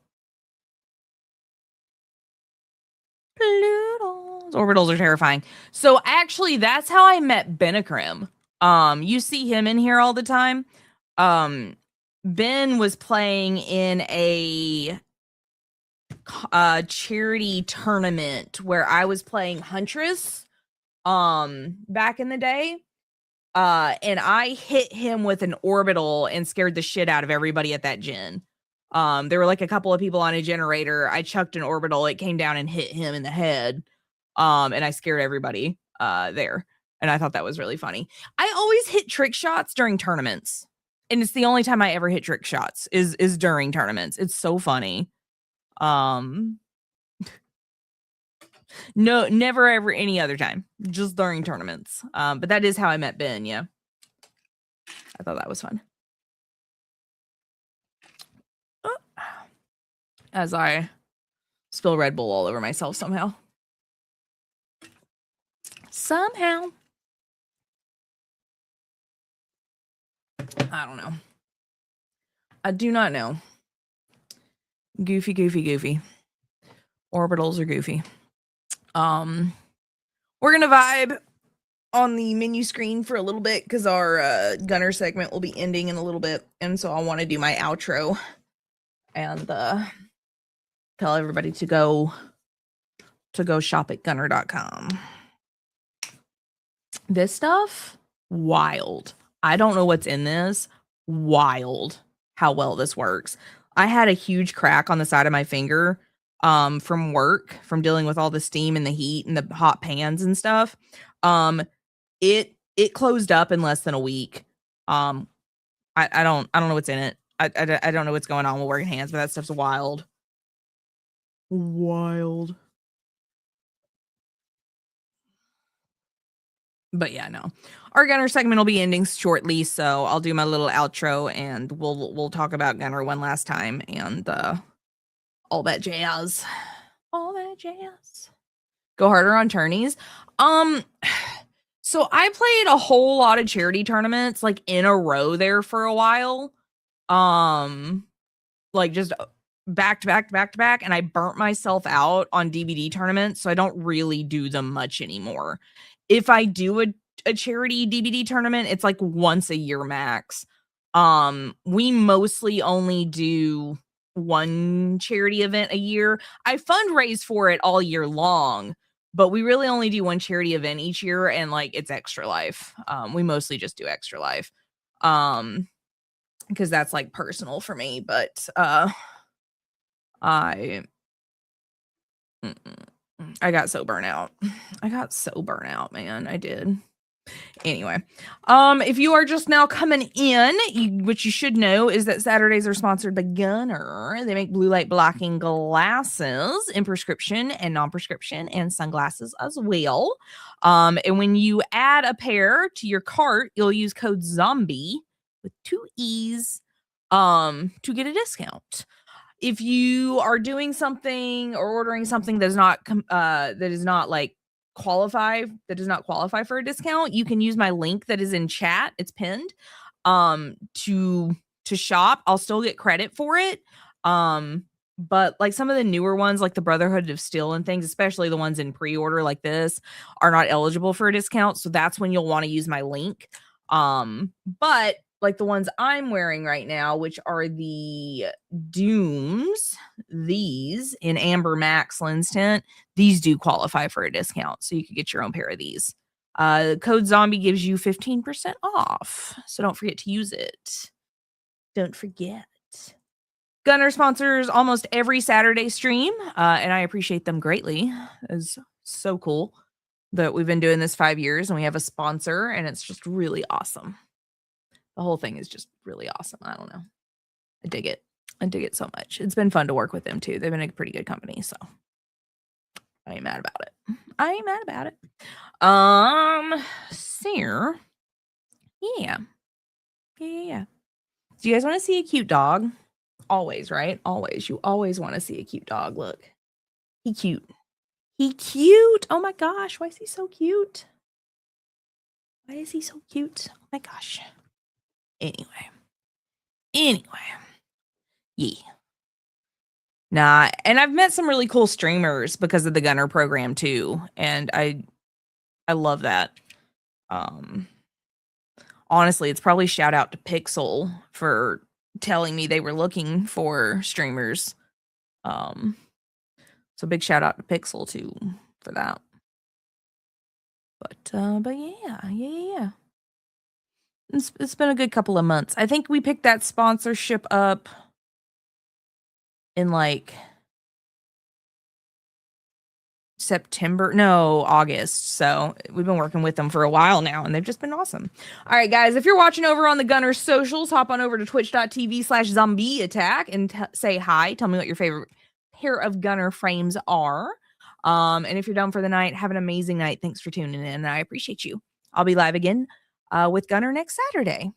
Ploodles. Orbitals are terrifying. So actually, that's how I met Benacrim. You see him in here all the time. Ben was playing in a charity tournament where I was playing Huntress back in the day. And I hit him with an orbital and scared the shit out of everybody at that gen. There were like a couple of people on a generator. I chucked an orbital, it came down and hit him in the head. And I scared everybody there. And I thought that was really funny. I always hit trick shots during tournaments. And it's the only time I ever hit trick shots is during tournaments. It's so funny. No, never ever any other time. Just during tournaments. But that is how I met Ben, yeah. I thought that was fun. As I spill Red Bull all over myself somehow. I don't know. I do not know. Goofy. Orbitals are goofy. We're gonna vibe on the menu screen for a little bit because our Gunnar segment will be ending in a little bit, and so I want to do my outro and tell everybody to go shop at gunnar.com. This stuff, wild. I don't know what's in this. Wild how well this works. I had a huge crack on the side of my finger from work, from dealing with all the steam and the heat and the hot pans and stuff. It closed up in less than a week. I don't know what's in it. I don't know what's going on with working hands, but that stuff's wild. But yeah, no. Our Gunner segment will be ending shortly, so I'll do my little outro and we'll talk about Gunner one last time and all that jazz. All that jazz. Go harder on tourneys. So I played a whole lot of charity tournaments like in a row there for a while. Like just back to back to back to back, and I burnt myself out on DVD tournaments, so I don't really do them much anymore. If I do a charity DVD tournament, it's like once a year max. We mostly only do one charity event a year. I fundraise for it all year long, but we really only do one charity event each year, and like it's Extra Life. We mostly just do Extra Life. Because that's like personal for me, but I got so burnt out. I got so burnt out, man. I did. Anyway, if you are just now coming in, what you should know is that Saturdays are sponsored by Gunnar. They make blue light blocking glasses in prescription and non-prescription and sunglasses as well. And when you add a pair to your cart, you'll use code ZOMBIE with 2 E's to get a discount. If you are doing something or ordering something that is not like that does not qualify for a discount, you can use my link that is in chat. It's pinned to shop. I'll still get credit for it. But like some of the newer ones, like the Brotherhood of Steel and things, especially the ones in pre-order like this, are not eligible for a discount. So that's when you'll want to use my link. But like the ones I'm wearing right now, which are the Dooms, these in Amber Max lens tint, these do qualify for a discount. So you could get your own pair of these. Code ZOMBIE gives you 15% off. So don't forget to use it. Don't forget. Gunnar sponsors almost every Saturday stream, and I appreciate them greatly. It's so cool that we've been doing this 5 years and we have a sponsor, and it's just really awesome. The whole thing is just really awesome. I don't know. I dig it. I dig it so much. It's been fun to work with them too. They've been a pretty good company, so I ain't mad about it. I ain't mad about it. Sarah. Yeah. Yeah. Do you guys want to see a cute dog? Always, right? Always. You always want to see a cute dog. Look. He cute. He cute. Oh my gosh. Why is he so cute? Why is he so cute? Oh my gosh. Anyway. Yeah. Nah, and I've met some really cool streamers because of the Gunnar program too, and I love that. Honestly, it's probably shout out to Pixel for telling me they were looking for streamers. So big shout out to Pixel too for that. But yeah. It's been a good couple of months. I think we picked that sponsorship up in like August. So we've been working with them for a while now, and they've just been awesome. All right, guys, if you're watching over on the Gunnar socials, hop on over to twitch.tv/ZombeeAttack and say hi. Tell me what your favorite pair of Gunnar frames are. And if you're done for the night, have an amazing night. Thanks for tuning in. I appreciate you. I'll be live again with Gunnar next Saturday.